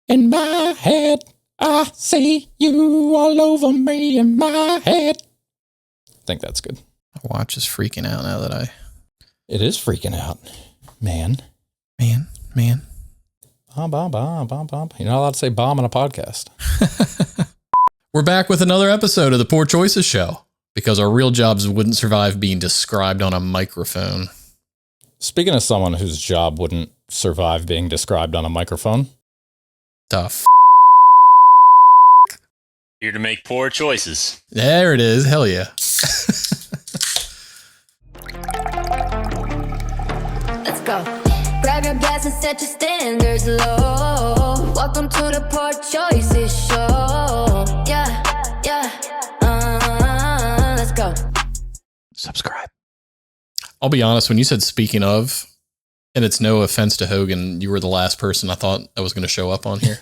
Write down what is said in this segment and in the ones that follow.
In my head, I see you all over me in my head. I think that's good. My watch is freaking out now that It is freaking out. Man. Bomb. You're not allowed to say bomb on a podcast. We're back with another episode of the Poor Choices Show because our real jobs wouldn't survive being described on a microphone. Speaking of someone whose job wouldn't survive being described on a microphone. Tough. Here to make poor choices. There it is. Hell yeah. Let's go. Grab your glass and set your standards low. Welcome to the Poor Choices Show. Yeah. Let's go. Subscribe. I'll be honest, when you said speaking of, and it's no offense to Hogan, you were the last person I thought I was going to show up on here.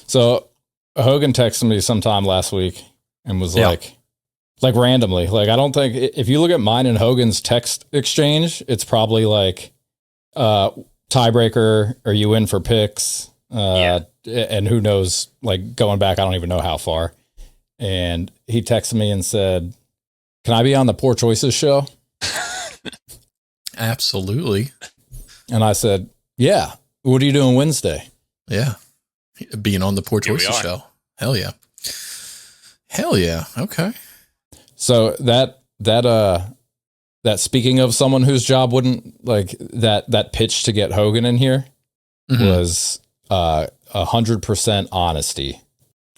So Hogan texted me sometime last week and was like randomly, like, I don't think if you look at mine and Hogan's text exchange, it's probably like tiebreaker, are you in for picks? And who knows, like going back, I don't even know how far. And he texted me and said, can I be on the Poor Choices Show? Absolutely. And I said, yeah. What are you doing Wednesday? Yeah. Being on the Poor Choices Show. Hell yeah. Hell yeah. Okay. So that speaking of someone whose job wouldn't, like, that pitch to get Hogan in here was 100% honesty.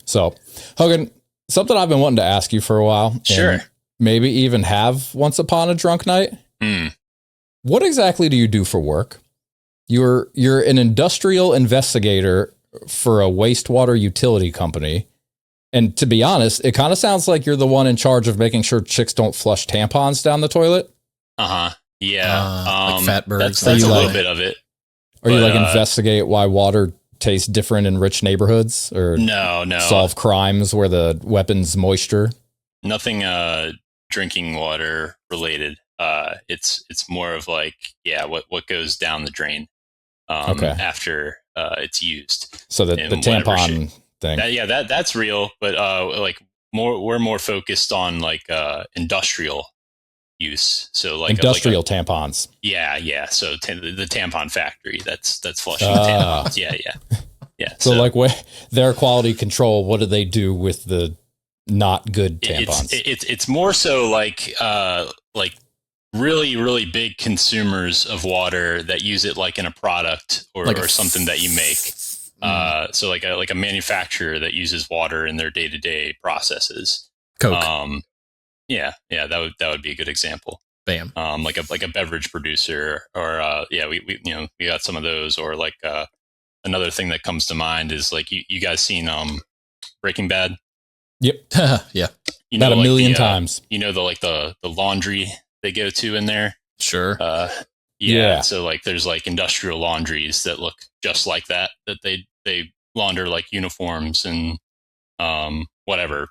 So Hogan, something I've been wanting to ask you for a while. Sure. Maybe even have once upon a drunk night. What exactly do you do for work? You're an industrial investigator for a wastewater utility company. And to be honest, it kind of sounds like you're the one in charge of making sure chicks don't flush tampons down the toilet. Yeah. Like fatbergs. That's a little bit of it. Or you investigate why water tastes different in rich neighborhoods, or no, solve crimes where the weapon's moisture? Nothing drinking water related. It's more of like, what goes down the drain after it's used. So the tampon thing. That's real, but we're more focused on like industrial use. So like industrial tampons. Yeah. So the tampon factory that's flushing tampons. Yeah. So like their quality control, what do they do with the not good tampons? It's more so like really, really big consumers of water that use it like in a product or something that you make. So like a manufacturer that uses water in their day-to-day processes. Coke. That would be a good example. Bam. Like a beverage producer, or we got some of those, or like another thing that comes to mind is like you guys seen Breaking Bad? Yep. Yeah. About a million times. The laundry they go to in there. Sure. So like there's like industrial laundries that look just like that they launder like uniforms and whatever,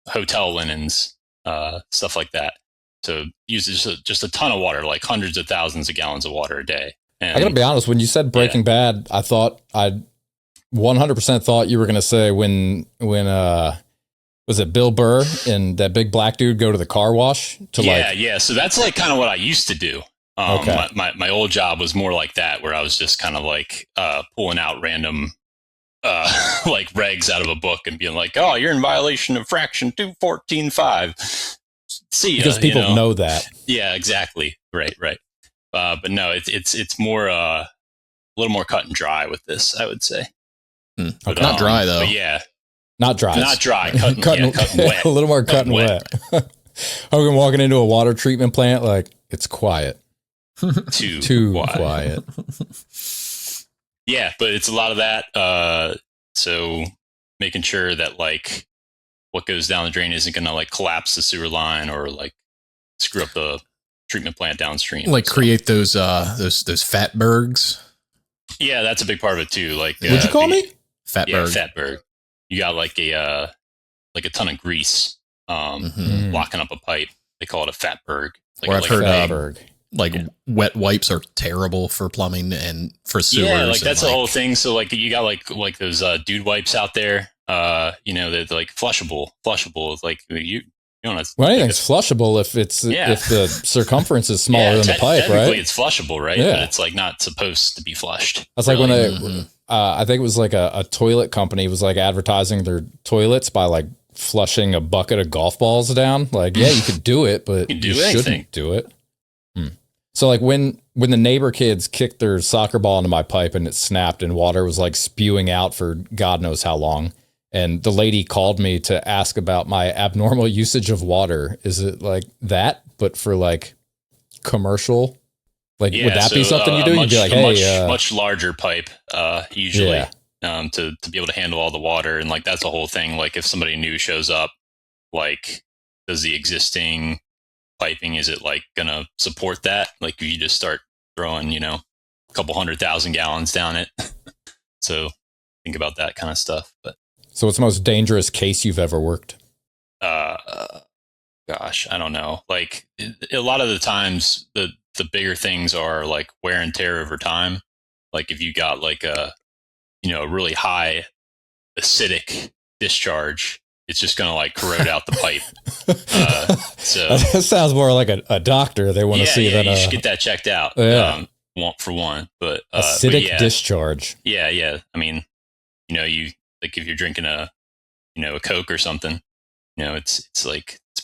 hotel linens, stuff like that. So uses just a ton of water, like hundreds of thousands of gallons of water a day. And I gotta be honest, when you said Breaking Bad, I 100% thought you were gonna say when was it Bill Burr and that big black dude go to the car wash to So that's like kind of what I used to do. My old job was more like that, where I was just kind of like pulling out random like regs out of a book and being like, oh, you're in violation of fraction 214.5. See ya, because people know that. Yeah, exactly. Right. But no, it's more a little more cut and dry with this, I would say. But, not dry though. But yeah. Not dry. Cut and wet. A little more cut and wet. Hogan walking into a water treatment plant, like, it's quiet. Too quiet. Yeah, but it's a lot of that. So making sure that like what goes down the drain isn't going to like collapse the sewer line or like screw up the treatment plant downstream. Like create those fatbergs. Yeah, that's a big part of it too. Like, what'd you call me? Fatberg. Yeah, fatberg. You got like a ton of grease locking up a pipe. They call it a fatberg. Like I've heard fatberg. like wet wipes are terrible for plumbing and for sewers. Yeah, like that's the whole thing. So like you got like those dude wipes out there, they're like flushable. Like you don't have, well, anything's flushable if the circumference is smaller than the pipe, technically right? it's flushable, right? Yeah. But it's like not supposed to be flushed. That's like when I think it was like a toilet company was like advertising their toilets by like flushing a bucket of golf balls down. Like, yeah, you could do it, but you shouldn't do it. So like when the neighbor kids kicked their soccer ball into my pipe and it snapped and water was like spewing out for God knows how long. And the lady called me to ask about my abnormal usage of water. Is it like that, but for like commercial? Like, would that be something you do? You'd be like, hey, much larger pipe, usually, to be able to handle all the water. And like, that's the whole thing. Like if somebody new shows up, like does the existing piping, is it like going to support that? Like you just start throwing, a couple 100,000 gallons down it. So think about that kind of stuff. But so what's the most dangerous case you've ever worked? Gosh, I don't know. Like a lot of the times the bigger things are like wear and tear over time. Like if you got like a really high acidic discharge, it's just going to like corrode out the pipe. So that sounds more like a doctor. They want to see that. You should get that checked out. For one, but acidic discharge. Yeah. I mean, you like if you're drinking a Coke or something, it's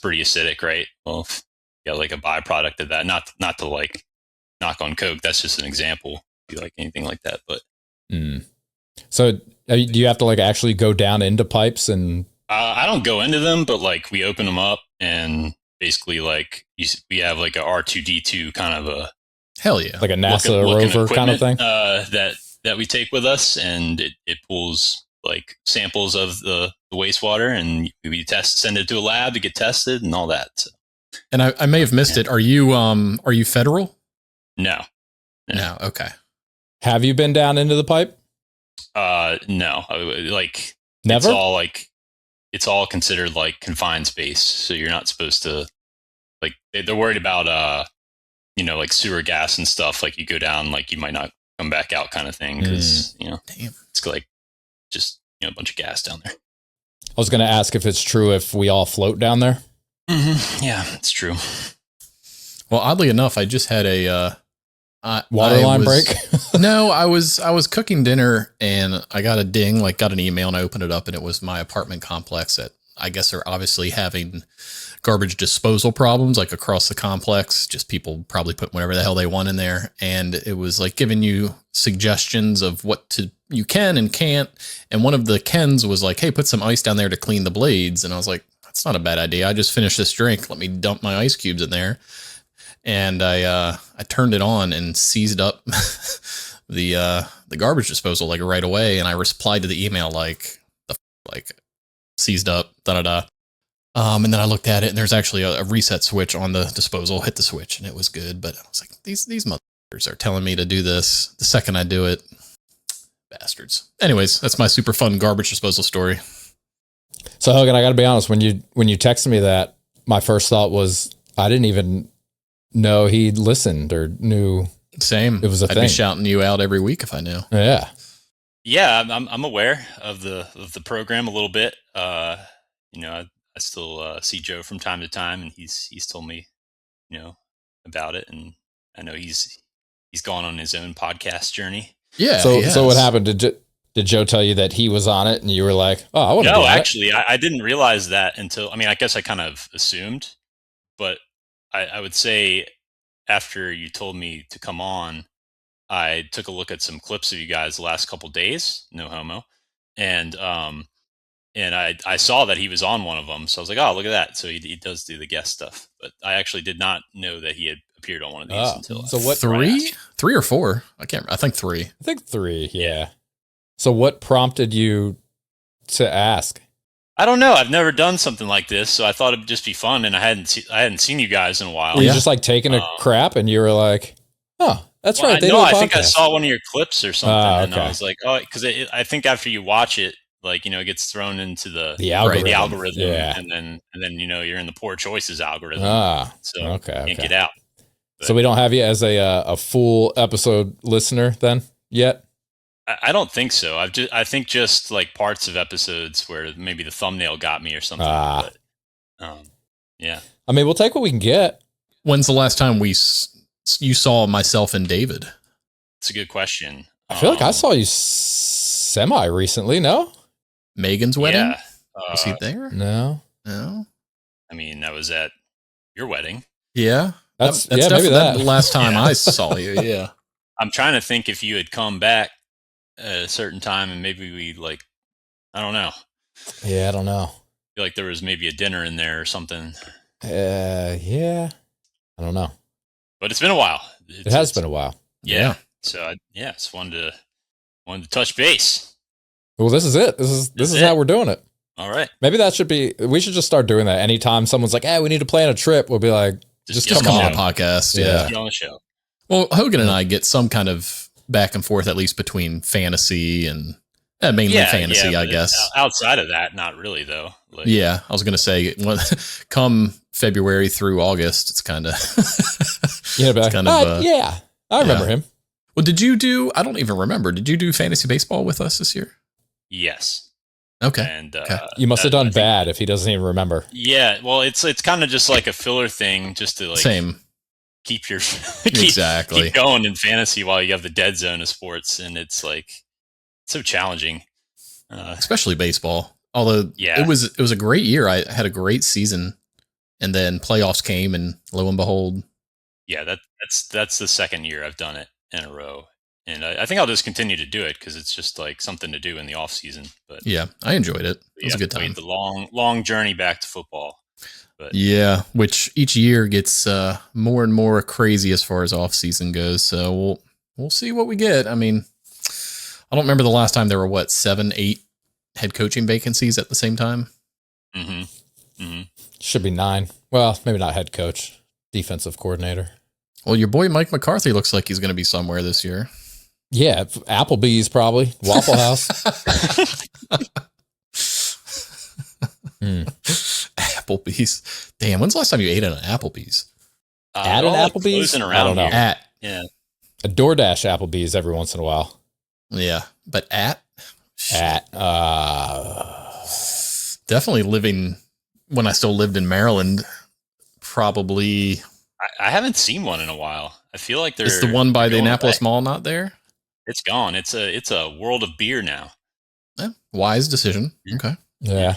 pretty acidic, right? Well, if you got like a byproduct of that, not to like knock on Coke. That's just an example. If you like anything like that, but. So do you have to like actually go down into pipes and? I don't go into them, but like we open them up and basically like we have like a R2D2 kind of a hell yeah, like a NASA rover kind of thing that we take with us, and it pulls like samples of the wastewater, and we send it to a lab to get tested and all that. So. And I may have missed it. Are you federal? No. Okay. Have you been down into the pipe? No. Like never. It's all considered like confined space, so you're not supposed to. Like they're worried about like sewer gas and stuff. Like you go down, like you might not come back out, kind of thing, because it's like just a bunch of gas down there. I was going to ask if it's true if we all float down there. Mm-hmm. Yeah, it's true. Well, oddly enough, I just had a waterline break. No, I was cooking dinner and I got a ding, like got an email, and I opened it up and it was my apartment complex that I guess are obviously having garbage disposal problems like across the complex. Just people probably put whatever the hell they want in there. And it was like giving you suggestions of what you can and can't. And one of the Kens was like, hey, put some ice down there to clean the blades. And I was like, that's not a bad idea. I just finished this drink. Let me dump my ice cubes in there. And I turned it on and seized up the garbage disposal like right away. And I replied to the email like seized up, and then I looked at it and there's actually a reset switch on the disposal. Hit the switch and it was good. But I was like, these motherfuckers are telling me to do this the second I do it. Bastards. Anyways, that's my super fun garbage disposal story. So Hogan, I got to be honest. When you texted me that, my first thought was I didn't even know he listened or knew. Same. It was a I'd thing. be shouting you out every week if I knew. Yeah. Yeah, I'm aware of the program a little bit. I still see Joe from time to time, and he's told me, about it, and I know he's gone on his own podcast journey. Yeah. So what happened? Did Joe tell you that he was on it, and you were like, "Oh, I want to." No, actually, I didn't realize that until. I mean, I guess I kind of assumed, but I would say after you told me to come on, I took a look at some clips of you guys the last couple days, no homo, and I saw that he was on one of them, so I was like, oh, look at that. So he does do the guest stuff, but I actually did not know that he had appeared on one of these until. So what? 3 or 4? I can't. I think 3. I think 3. Yeah. So what prompted you to ask? I don't know. I've never done something like this, so I thought it'd just be fun, and I hadn't seen you guys in a while. Were you just like taking a crap, and you were like, "Oh, that's right." I think I saw one of your clips or something, and I was like, "Oh," because I think after you watch it, like it gets thrown into the algorithm, yeah. and then you're in the poor choices algorithm, so you can't get out. So we don't have you as a full episode listener then yet? I don't think so. I think just like parts of episodes where maybe the thumbnail got me or something. But, yeah. I mean, we'll take what we can get. When's the last time you saw myself and David? It's a good question. I feel like I saw you semi recently. No, Megan's wedding. Yeah. Was he there? No. I mean, that was at your wedding. Yeah. That's maybe that. The last time I saw you. Yeah. I'm trying to think if you had come back at a certain time and maybe we I don't know. Yeah, I don't know. I feel like there was maybe a dinner in there or something. Yeah. I don't know. But it's been a while. It has been a while. Yeah. So I just wanted to touch base. Well, this is it. This is how we're doing it. All right. Maybe we should just start doing that. Anytime someone's like, hey, we need to plan a trip, we'll be like, just come on the podcast. Yeah. Get on the show. Well, Hogan and I get some kind of back and forth, at least between fantasy and mainly fantasy, I guess. Outside of that, not really though. I was going to say, come February through August, it's kind of, yeah, I remember him. Well, I don't even remember. Did you do fantasy baseball with us this year? Yes. Okay. And you must have done bad if he doesn't even remember. Yeah. Well, it's kind of just like a filler thing, just to keep your keep going in fantasy while you have the dead zone of sports, and it's so challenging, especially baseball. Although it was a great year. I had a great season, and then playoffs came, and lo and behold, that's the second year I've done it in a row. And I think I'll just continue to do it because it's just like something to do in the off season. But yeah, I enjoyed it. It was a good time. The long journey back to football. But which each year gets more and more crazy as far as off season goes. So we'll see what we get. I mean, I don't remember the last time there were 7, 8 head coaching vacancies at the same time. Should be 9. Well, maybe not head coach, defensive coordinator. Well, your boy Mike McCarthy looks like he's going to be somewhere this year. Yeah, Applebee's probably. Waffle House. Applebee's. Damn, when's the last time you ate at an Applebee's? At an Applebee's? I don't know. Yeah. A DoorDash Applebee's every once in a while. Yeah, but definitely living when I still lived in Maryland, probably. I haven't seen one in a while. I feel like Is the one by the Annapolis Mall not there? It's gone. It's a World of Beer now. Yeah, wise decision. Okay. Yeah.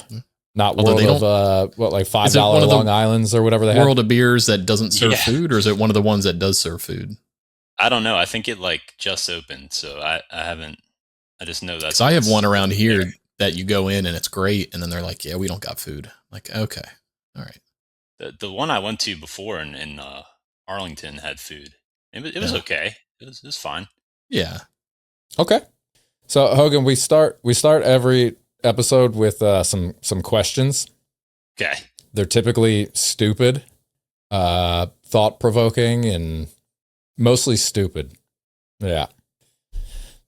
Not World of like $5 Long Islands or whatever they have. World of Beers that doesn't serve food, or is it one of the ones that does serve food? I don't know. I think it just opened, so I haven't. I just know that. I have one around here that you go in and it's great, and then they're like, "Yeah, we don't got food." Like, okay, all right. The one I went to before in Arlington had food. It was okay. It was fine. Yeah. Okay. So Hogan, we start every episode with some questions. Okay. They're typically stupid, thought provoking, and mostly stupid. Yeah.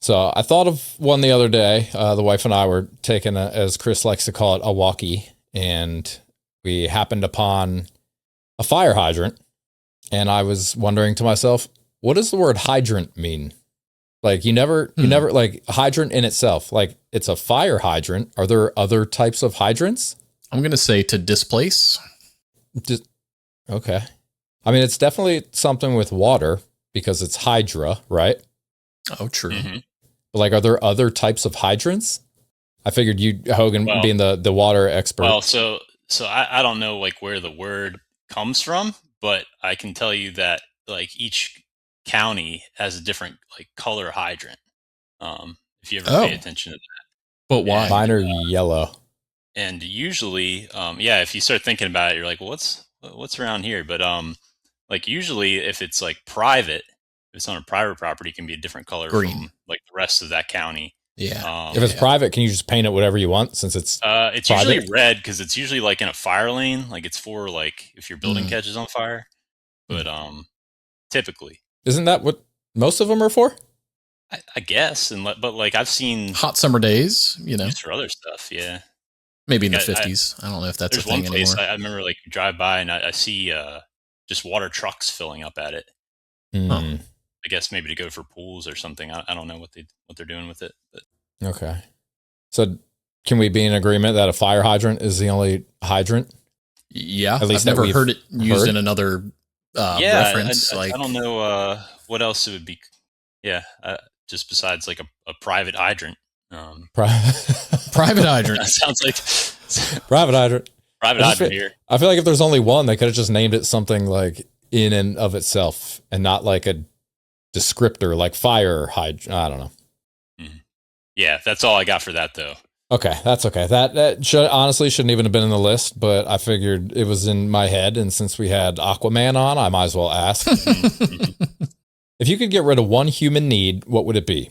So I thought of one the other day. The wife and I were taking as Chris likes to call it, a walkie, and we happened upon a fire hydrant. And I was wondering to myself, what does the word hydrant mean? Like you never like hydrant in itself, like it's a fire hydrant. Are there other types of hydrants? I'm going to say to displace. Okay. I mean, it's definitely something with water because it's hydra, right? Oh, true. Mm-hmm. But like, are there other types of hydrants? I figured you, Hogan, being the water expert. Well, so I don't know like where the word comes from, but I can tell you that like each county has a different like color hydrant. If you ever pay attention to that. But why? Mine are yellow. And usually, if you start thinking about it, you're like, well, what's around here? But like usually if it's like private, if it's on a private property, it can be a different color from like the rest of that county. Yeah. If it's private, can you just paint it whatever you want since it's it's private? usually red because it's usually like in a fire lane. Like it's for like if your building catches on fire. But typically. Isn't that what most of them are for? I guess. But like I've seen hot summer days, used for other stuff. Yeah. Maybe in the 50s. I don't know if that's a thing anymore. There's one place anymore. I remember like you drive by and I see just water trucks filling up at it. I guess maybe to go for pools or something. I don't know what they're doing with it. But. Okay. So can we be in agreement that a fire hydrant is the only hydrant? Yeah. At least I've never heard it used in another reference. I don't know what else it would be. Yeah. Just besides like a private hydrant. Private hydrant. That sounds like private hydrant. Private hydrant here. I feel like if there's only one, they could have just named it something like in and of itself and not like a descriptor like fire hydrant. I don't know. Yeah, that's all I got for that though. Okay, that's okay. That honestly shouldn't even have been in the list, but I figured it was in my head, and since we had Aquaman on, I might as well ask. If you could get rid of one human need, what would it be?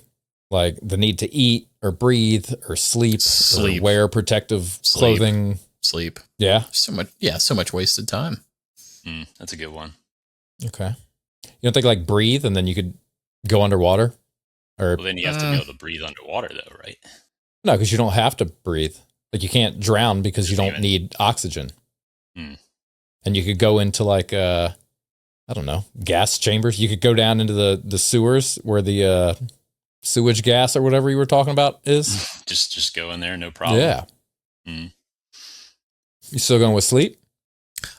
Like the need to eat or breathe or sleep. Or wear protective clothing. Sleep. Yeah. So much wasted time. That's a good one. Okay. You don't think like breathe and then you could go underwater? Or well, then you have to be able to breathe underwater though, right? No, because you don't have to breathe. Like you can't drown because you don't need oxygen. And you could go into like I don't know, gas chambers. You could go down into the sewers where the sewage gas or whatever you were talking about is. just go in there, no problem. Yeah. You still going with sleep?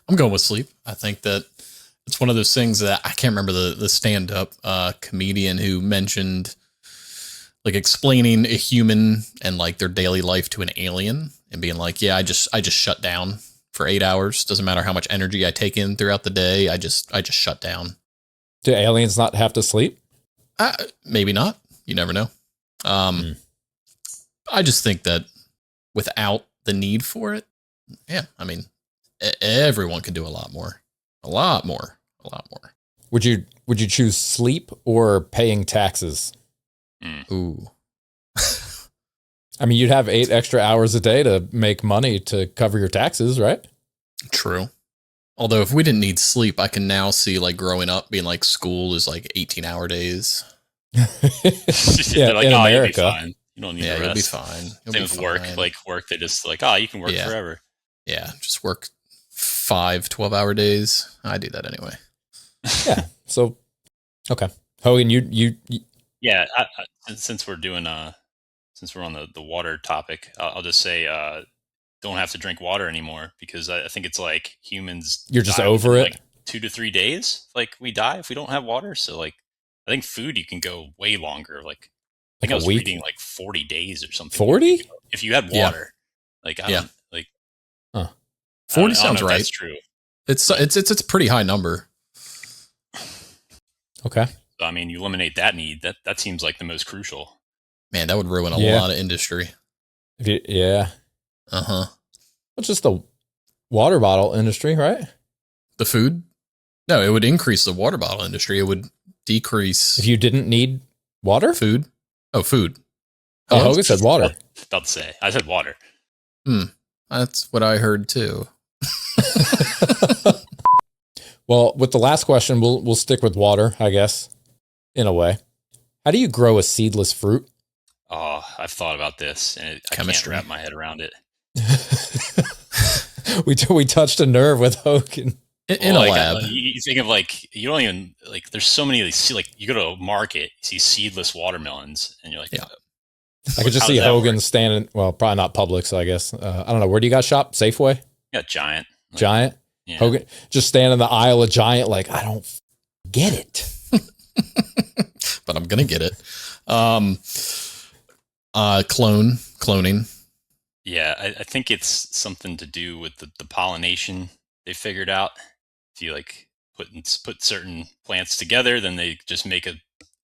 I'm going with sleep. I think that it's one of those things that I can't remember the stand-up comedian who mentioned like explaining a human and like their daily life to an alien and being like, yeah, I just shut down for 8 hours. Doesn't matter how much energy I take in throughout the day. I just shut down. Do aliens not have to sleep? Maybe not. You never know. I just think that without the need for it, yeah, I mean, everyone could do a lot more. Would you choose sleep or paying taxes? Ooh. I mean, you'd have 8 extra hours a day to make money to cover your taxes, right? True. Although if we didn't need sleep, I can now see like growing up being like school is like 18-hour days. Yeah, like, in oh, America. You don't need to rest. You'll be fine. Same with work. Like work, they just like, oh, you can work forever. Yeah, just work 5 12-hour days. I do that anyway. Yeah. So, okay. Hogan, you yeah. Since we're doing since we're on the water topic, I'll just say don't have to drink water anymore because I think it's like humans. You're just over it. Like 2 to 3 days, like we die if we don't have water. So like, I think food you can go way longer. Like I think I was reading like 40 days or something. 40? If you had water, like I don't like. 40 sounds right. That's true. It's a pretty high number. Okay. So, I mean, you eliminate that need. That seems like the most crucial. Man, that would ruin a lot of industry. Yeah. Uh-huh. It's just the water bottle industry, right? The food? No, it would increase the water bottle industry. It would decrease. If you didn't need water? Food? Oh, food. Oh, Hogan said water. About to say. I said water. That's what I heard too. Well, with the last question, we'll stick with water, I guess, in a way. How do you grow a seedless fruit? Oh, I've thought about this, and I can't wrap my head around it. We touched a nerve with Hogan. In a lab. You think of like, you don't even, like, there's so many of these, like, you go to a market, you see seedless watermelons, and you're like, yeah. I could just see Hogan standing, well, probably not Publix, I guess. I don't know. Where do you guys shop? Safeway? Yeah, Giant. Like, Giant? Yeah. Hogan just standing in the aisle of Giant like, I don't get it. But I'm going to get it. Cloning. Yeah, I think it's something to do with the pollination they figured out. If you like put certain plants together, then they just make a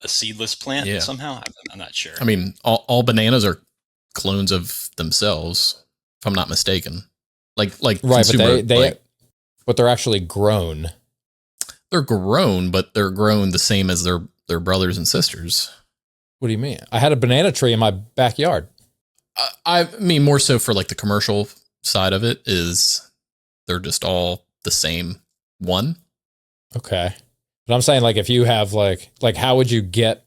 seedless plant somehow. I'm not sure. I mean, all bananas are clones of themselves, if I'm not mistaken. Like right, but they're actually grown. They're grown, but they're grown the same as their brothers and sisters. What do you mean? I had a banana tree in my backyard. I mean, more so for like the commercial side of it is they're just all the same one. Okay. But I'm saying, like, if you have like how would you get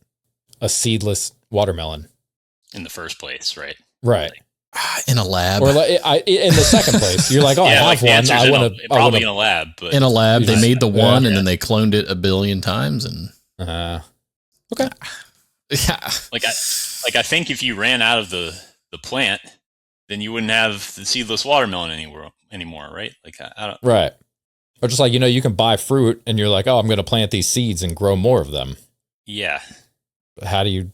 a seedless watermelon in the first place, right? Right. In a lab, or like, in the second place, you're like, oh, yeah, I have one. Probably in a lab. But in a lab, they made the one, and then they cloned it a billion times, and Okay. Yeah. I think if you ran out of the plant, then you wouldn't have the seedless watermelon anymore, right? Like I don't. Right. Or just like, you can buy fruit and you're like, oh, I'm going to plant these seeds and grow more of them. Yeah. But how do you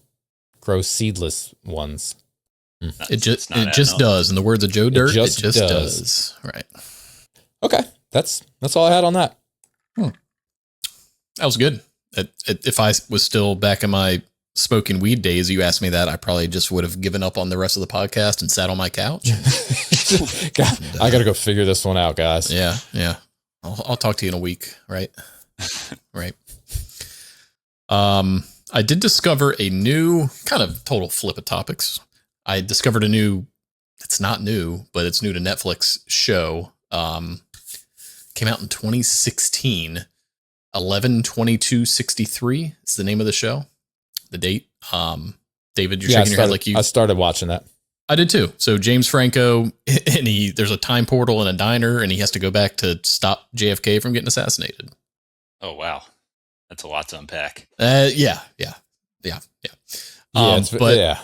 grow seedless ones? It just does. In the words of Joe Dirt, it just does. Right. Okay. That's all I had on that. That was good. If I was still back in my smoking weed days, you asked me that, I probably just would have given up on the rest of the podcast and sat on my couch. God, I got to go figure this one out, guys. Yeah. Yeah. I'll talk to you in a week. Right. Right. I did discover a new kind of total flip of topics. I discovered it's not new, but it's new to Netflix show. Came out in 2016, 11/22/63 is the name of the show. The date. David, you're shaking your head like you. I started watching that. I did too. So James Franco, and there's a time portal in a diner, and he has to go back to stop JFK from getting assassinated. Oh wow, that's a lot to unpack. Yeah. But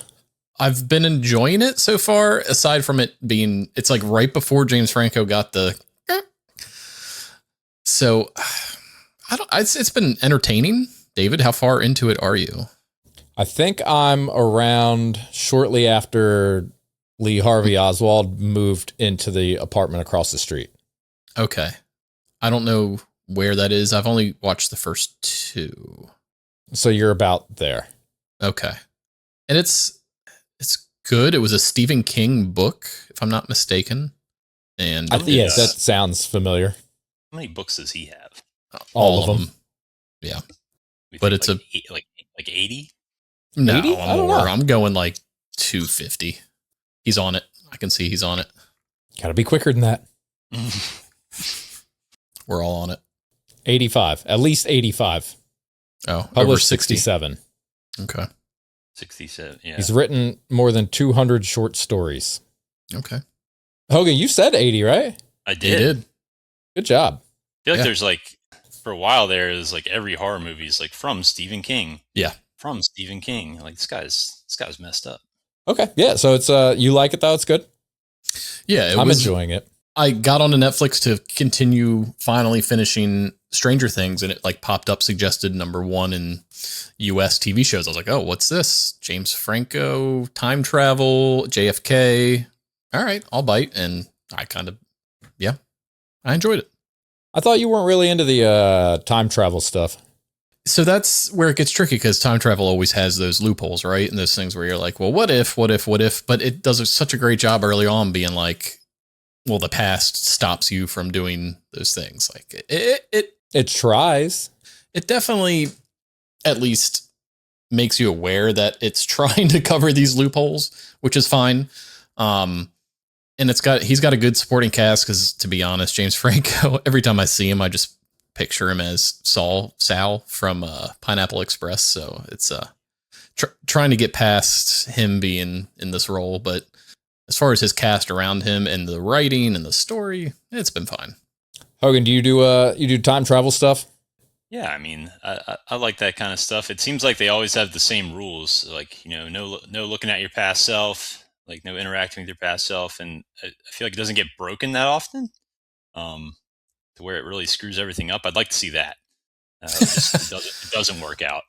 I've been enjoying it so far. Aside from it being, it's like right before James Franco got the. So, it's been entertaining. David, how far into it are you? I think I'm around shortly after Lee Harvey Oswald moved into the apartment across the street. Okay. I don't know where that is. I've only watched the first two. So you're about there. Okay. And it's good. It was a Stephen King book, if I'm not mistaken. And yes, that sounds familiar. How many books does he have? All of them. Yeah. But it's like 80? No, 80? I don't know. I'm going like 250. He's on it. I can see he's on it. Gotta be quicker than that. We're all on it. 85. At least 85. Oh, published over 67. Okay. 67, yeah. He's written more than 200 short stories. Okay. Hogan, you said 80, right? I did. He did. Good job. I feel like there's like, for a while there, is like every horror movie is like from Stephen King. Yeah. From Stephen King. Like this guy's messed up. Okay. Yeah. So it's, you like it though? It's good. Yeah. I'm enjoying it. I got onto Netflix to continue finally finishing Stranger Things, and it like popped up suggested #1 in US TV shows. I was like, oh, what's this? James Franco, time travel, JFK. All right, I'll bite. And I I enjoyed it. I thought you weren't really into the time travel stuff. So that's where it gets tricky, because time travel always has those loopholes, right? And those things where you're like, well, what if? But it does such a great job early on being like, well, the past stops you from doing those things. Like it tries. It definitely at least makes you aware that it's trying to cover these loopholes, which is fine. And he's got a good supporting cast, because to be honest, James Franco, every time I see him, I just picture him as Sal from Pineapple Express. So it's trying to get past him being in this role. But as far as his cast around him and the writing and the story, it's been fine. Hogan, do you do time travel stuff? Yeah, I mean, I like that kind of stuff. It seems like they always have the same rules, like, no looking at your past self, like no interacting with your past self, and I feel like it doesn't get broken that often, to where it really screws everything up. I'd like to see that. It doesn't work out.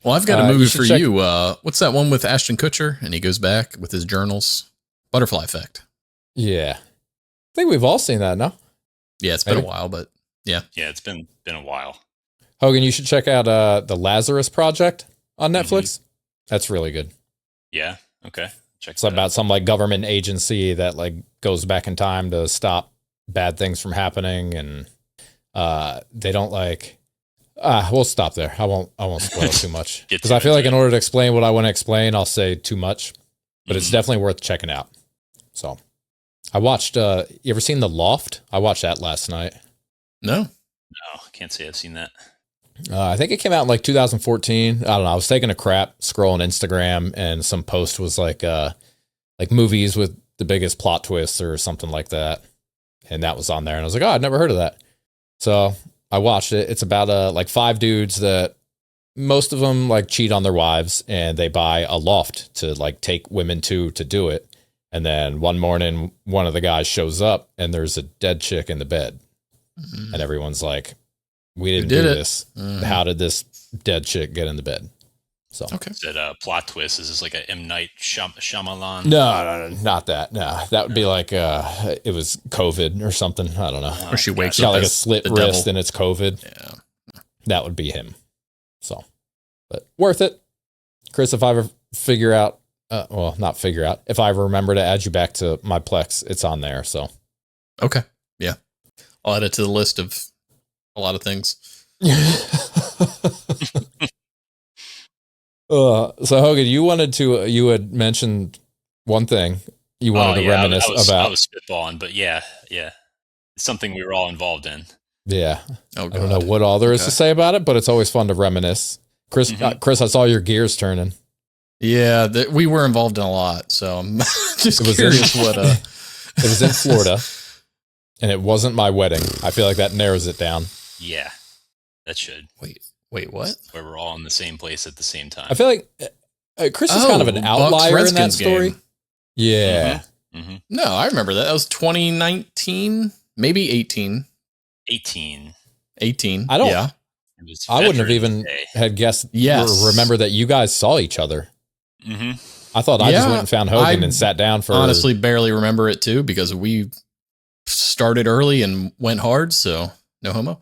Well, I've got a movie for you. What's that one with Ashton Kutcher? And he goes back with his journals. Butterfly Effect. Yeah. I think we've all seen that, no? Yeah, it's been a while, but yeah. Yeah, it's been a while. Hogan, you should check out the Lazarus Project on Netflix. Mm-hmm. That's really good. Yeah. Okay. It's about some like government agency that like goes back in time to stop bad things from happening, and they don't like. We'll stop there. I won't spoil too much, because I feel like in order to explain what I want to explain, I'll say too much. But it's definitely worth checking out. So, I watched. You ever seen The Loft? I watched that last night. No, can't say I've seen that. I think it came out in like 2014. I don't know. I was taking a crap, scrolling Instagram, and some post was like movies with the biggest plot twists or something like that, and that was on there. And I was like, oh, I'd never heard of that. So I watched it. It's about like 5 dudes that most of them like cheat on their wives, and they buy a loft to like take women to do it. And then one morning, one of the guys shows up and there's a dead chick in the bed. And everyone's like, we didn't do this. How did this dead chick get in the bed? So, okay. Is it a plot twist? Is this like a M. Night Shyamalan? No, not that. No, that would be like, it was COVID or something. I don't know. Or she wakes got up like as a slit the wrist devil. and it's COVID. Yeah. That would be him. So, but worth it. Chris, if I ever figure out, well, not figure out, if I remember to add you back to my Plex, it's on there. So, okay. Yeah. I'll add it to the list of a lot of things. So Hogan, you had mentioned one thing you wanted to reminisce about. I was spitballing, but yeah. It's something we were all involved in. Yeah. Oh, God. I don't know what all there is to say about it, but it's always fun to reminisce. Chris, Chris, I saw your gears turning. Yeah, we were involved in a lot, so I'm just curious what. It was in Florida, and it wasn't my wedding. I feel like that narrows it down. Yeah, that should. Wait, what? Where we're all in the same place at the same time. I feel like Chris is kind of an outlier in that story. Game. Yeah. No, I remember that. That was 2019, maybe 18. 18. I don't. Yeah. I wouldn't have even had guessed. Or remember that you guys saw each other. I thought I just went and found Hogan and sat down for. Honestly, barely remember it too because we started early and went hard. So no homo.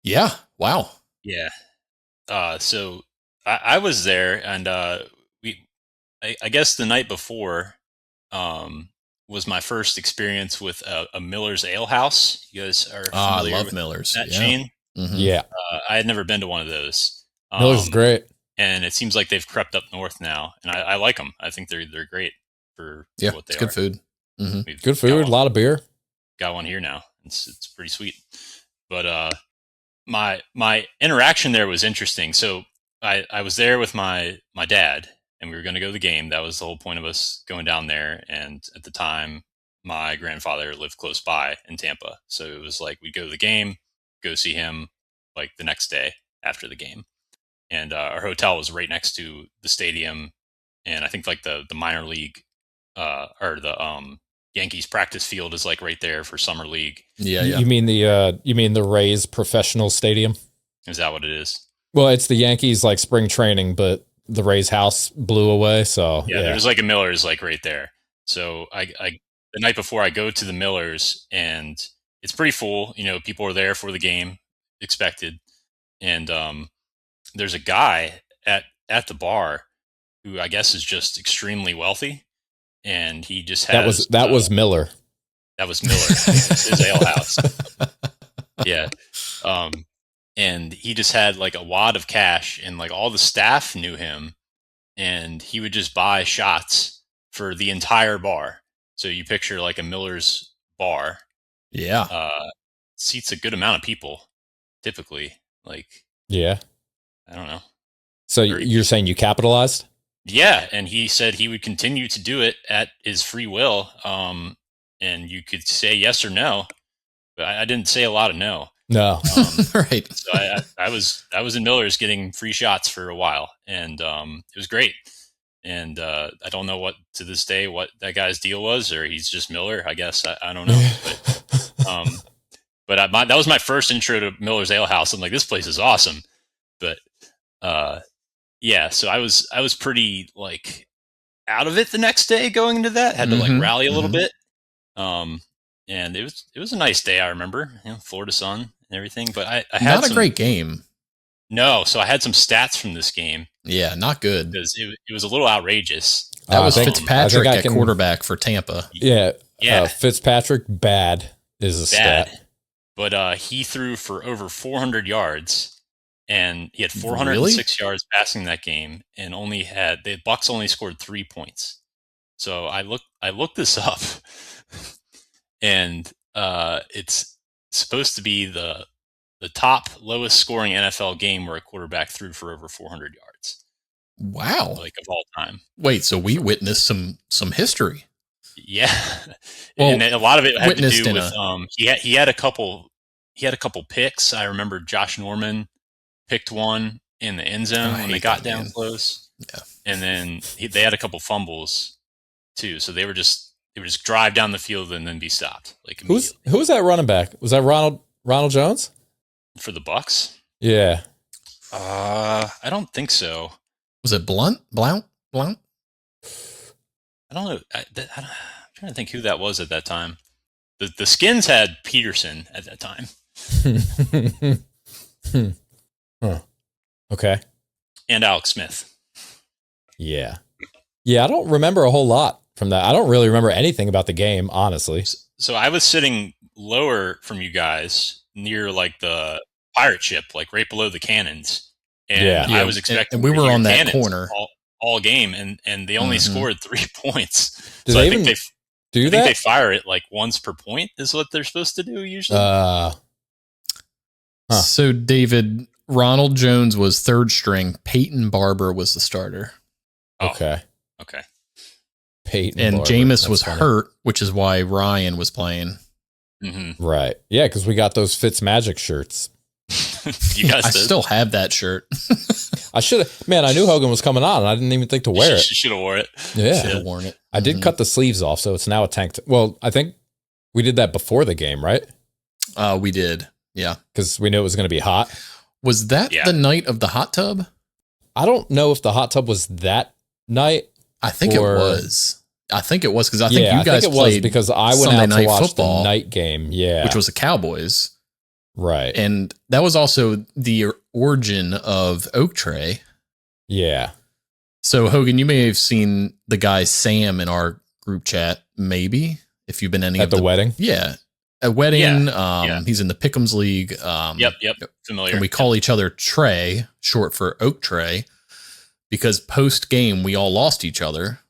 Yeah. Wow. Yeah. So I was there, and I guess the night before was my first experience with a Miller's Ale House. You guys are familiar I love with Miller's. that chain? Yeah. I had never been to one of those. Miller's great. And it seems like they've crept up north now, and I like them. I think they're great for what they are. Good food. Good food, a lot of beer. Got one here now. It's pretty sweet. But my interaction there was interesting. So I was there with my dad, and we were going to go to the game. That was the whole point of us going down there. And at the time, my grandfather lived close by in Tampa, so it was like we'd go to the game, go see him like the next day after the game. And our hotel was right next to the stadium, and I think like the minor league or the Yankees practice field is like right there for summer league. Yeah. You mean the Rays professional stadium? Is that what it is? Well, it's the Yankees like spring training, but the Rays house blew away. So yeah, there's like a Miller's like right there. So I the night before I go to the Miller's, and it's pretty full. You know, people are there for the game, expected, and there's a guy at the bar who I guess is just extremely wealthy, and he just has that was Miller. That was Miller. His ale house. Yeah. And he just had like a wad of cash, and like all the staff knew him, and he would just buy shots for the entire bar. So you picture like a Miller's bar. Yeah. Seats a good amount of people, typically. Like, yeah. I don't know. So you're saying you capitalized? Yeah, and he said he would continue to do it at his free will. And you could say yes or no, but I didn't say a lot of no. No, right. So I was in Miller's getting free shots for a while, and it was great. And I don't know to this day what that guy's deal was, or he's just Miller. I guess I don't know. But that was my first intro to Miller's Ale House. I'm like, this place is awesome. But yeah, so I was pretty like out of it the next day going into that. Had to like rally a little bit. And it was a nice day. I remember, Florida sun and everything, but I had not a great game. No. So I had some stats from this game. Yeah. Not good. Because it was a little outrageous. That was Fitzpatrick at quarterback for Tampa. Yeah. Fitzpatrick bad is a stat. But he threw for over 400 yards, and he had 406 yards passing that game, and the Bucks only scored 3 points. So I looked this up, and it's supposed to be the top lowest scoring NFL game where a quarterback threw for over 400 yards. Wow. Like of all time. Wait, so we witnessed some history. Yeah. Well, and a lot of it had to do with he had a couple he had a couple picks. I remember Josh Norman picked one in the end zone when they got down close. Yeah. And then they had a couple fumbles too. So they would just drive down the field and then be stopped. Like who was that running back? Was that Ronald Jones for the Bucks? Yeah. I don't think so. Was it Blount? I don't know. I'm trying to think who that was at that time. The Skins had Peterson at that time. Huh. Okay. And Alex Smith. Yeah. Yeah, I don't remember a whole lot from that. I don't really remember anything about the game, honestly. So I was sitting lower from you guys near like the pirate ship, like right below the cannons. And I was expecting and we were on that corner all game, and they only scored 3 points. Do they even do that? I think they fire it like once per point is what they're supposed to do usually. So David, Ronald Jones was third string. Peyton Barber was the starter. Okay. Peyton and Barber. Jameis was hurt, which is why Ryan was playing. Mm-hmm. Right. Yeah, because we got those FITZMAGIC shirts. You guys I still have that shirt. I should have. Man, I knew Hogan was coming on, and I didn't even think to wear it. You should have worn it. Yeah. Should have worn it. I did cut the sleeves off, so it's now a tank. Well, I think we did that before the game, right? We did. Yeah. Because we knew it was going to be hot. Was that the night of the hot tub? I don't know if the hot tub was that night. I think it was. I think it was because I think you guys think it played was because I went Sunday out to night watch football, the night game. Yeah. which was the Cowboys. Right. And that was also the origin of Oak Tray. Yeah. So, Hogan, you may have seen the guy Sam in our group chat, maybe, if you've been at the wedding. Yeah. A wedding. Yeah. He's in the Pick'ems League. Yep. Familiar. And we call each other Trey, short for Oak Tray, because post-game, we all lost each other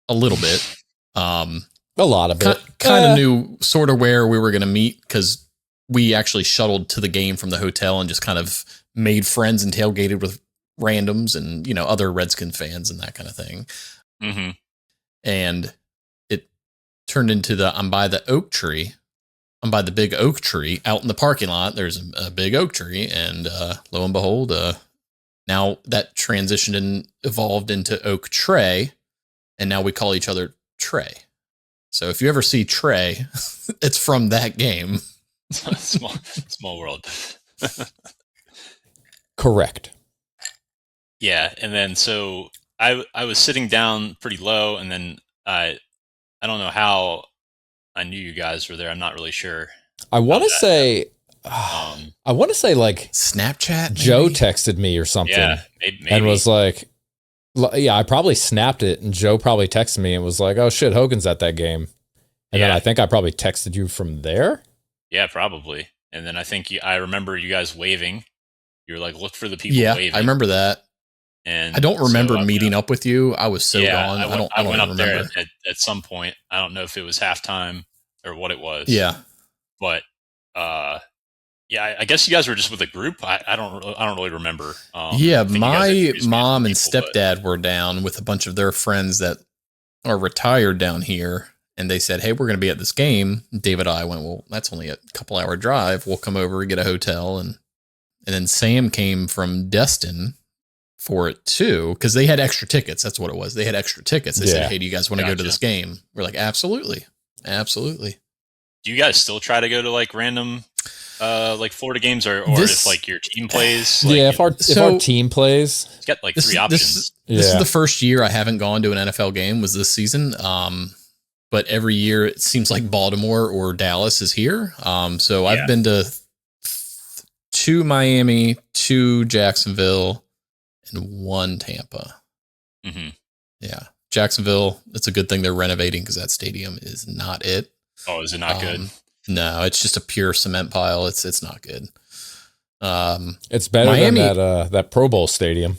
a little bit. A lot of it. Kind of knew sort of where we were going to meet because we actually shuttled to the game from the hotel and just kind of made friends and tailgated with randoms and, other Redskin fans and that kind of thing. Mm-hmm. And it turned into I'm by the oak tree. I'm by the big oak tree out in the parking lot. There's a big oak tree. And lo and behold, now that transitioned and evolved into Oak Tray. And now we call each other Trey. So if you ever see Trey, it's from that game. small world. Correct. Yeah, and then so I was sitting down pretty low, and then I don't know how I knew you guys were there. I'm not really sure. I want to say like Snapchat. Maybe? Joe texted me or something. Yeah, maybe. And was like, yeah, I probably snapped it, and Joe probably texted me and was like, "Oh shit, Hogan's at that game." And then I think I probably texted you from there. Yeah, probably. And then I think I remember you guys waving. You were like, "Look for the people waving." Yeah, I remember that. And I don't remember meeting up with you. I was so gone. I went up there at some point. I don't know if it was halftime or what it was. Yeah, but I guess you guys were just with a group. I don't really remember. My mom and stepdad were down with a bunch of their friends that are retired down here, and they said, "Hey, we're going to be at this game." David and I went, "Well, that's only a couple hour drive. We'll come over and get a hotel." And then Sam came from Destin for it too, because they had extra tickets. That's what it was. They had extra tickets. They said, "Hey, do you guys want to go to this game?" We're like, "Absolutely, absolutely." Do you guys still try to go to like random like Florida games, or if like your team plays? Like, if our team plays, it's got like three options. This is the first year I haven't gone to an NFL game. Was this season? But every year it seems like Baltimore or Dallas is here. So I've been to 2 Miami, 2 Jacksonville, and 1 Tampa. Mm-hmm. Yeah, Jacksonville. It's a good thing they're renovating because that stadium is not it. Oh, is it not good? No, it's just a pure cement pile. It's not good. It's better Miami, than that Pro Bowl stadium.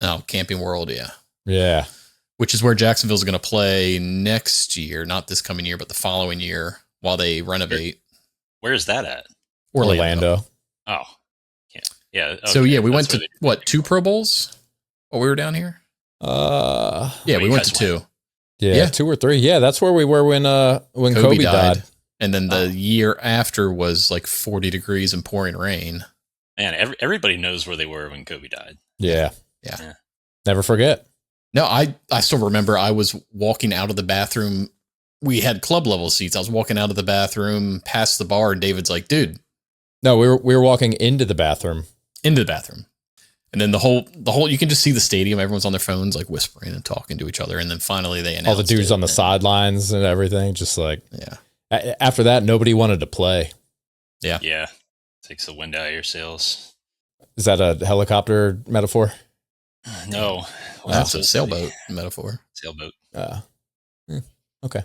Oh, Camping World, yeah. Which is where Jacksonville's going to play next year, not this coming year, but the following year while they renovate. Where is that at? Orlando. Oh, yeah. Okay. So we went to 2 Pro Bowls while we were down here. We went to 2. Yeah, 2 or 3. Yeah, that's where we were when Kobe died. And then the year after was like 40 degrees and pouring rain. Man, everybody knows where they were when Kobe died. Yeah. Yeah. Never forget. No, I still remember I was walking out of the bathroom. We had club level seats. I was walking out of the bathroom past the bar, and David's like, dude. No, we were walking into the bathroom. Into the bathroom. And then the whole, you can just see the stadium. Everyone's on their phones, like whispering and talking to each other. And then finally they announced all the dudes it, on the sidelines and everything. Just like, yeah. After that, nobody wanted to play. Yeah. Yeah. Takes the wind out of your sails. Is that a helicopter metaphor? No. Well, that's a sailboat metaphor. Sailboat. Okay.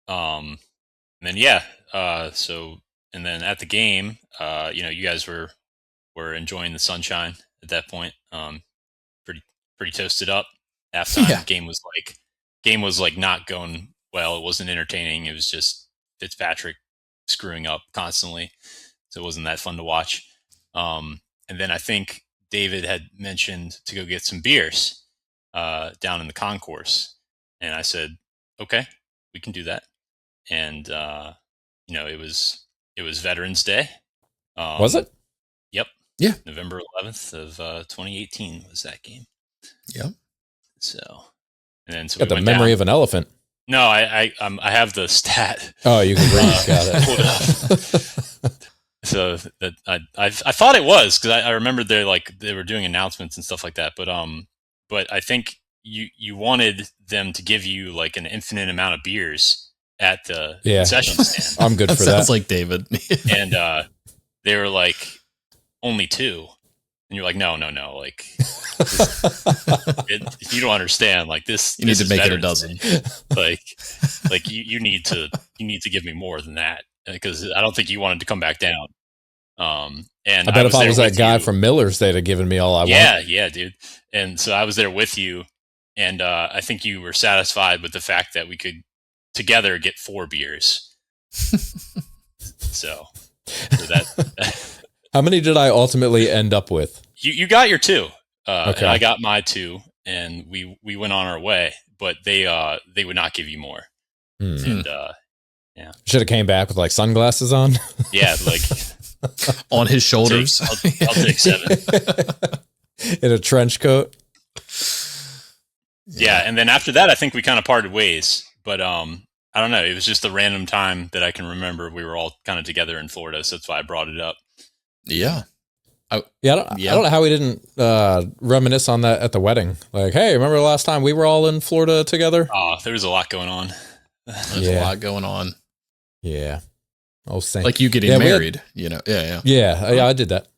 And then, so, and then at the game, you guys were enjoying the sunshine at that point. Pretty toasted up. Halftime game was like not going well. It wasn't entertaining. It was just Fitzpatrick screwing up constantly. So it wasn't that fun to watch. And then I think David had mentioned to go get some beers down in the concourse. And I said, okay, we can do that. And, it was Veterans Day. Was it? Yep. Yeah. November 11th of 2018 was that game. Yep. So, and then so got the memory of an elephant. No, I have the stat. Oh, you can read. Got it. So that I thought it was because I remembered they were doing announcements and stuff like that. But I think you wanted them to give you like an infinite amount of beers at the concession stand. I'm good for that. Sounds like David. And they were like only 2, and you're like, no, like you don't understand. Like this, you need to make it a dozen. Like you need to give me more than that because I don't think you wanted to come back down. And I bet if I was that guy from Miller's, they'd have given me all I wanted. Yeah, dude. And so I was there with you, and I think you were satisfied with the fact that we could together get 4 beers. so that. How many did I ultimately end up with? You got your 2. Okay. And I got my 2, and we went on our way. But they would not give you more. And yeah, should have came back with like sunglasses on. Yeah, like on his shoulders. I'll take 7 in a trench coat. Yeah, and then after that, I think we kind of parted ways. But I don't know. It was just a random time that I can remember. We were all kind of together in Florida, so that's why I brought it up. Yeah. I don't know how we didn't reminisce on that at the wedding. Like, hey, remember the last time we were all in Florida together? Oh, there was a lot going on. There's a lot going on. Yeah. Oh, same. Like you getting married, Yeah, I did that.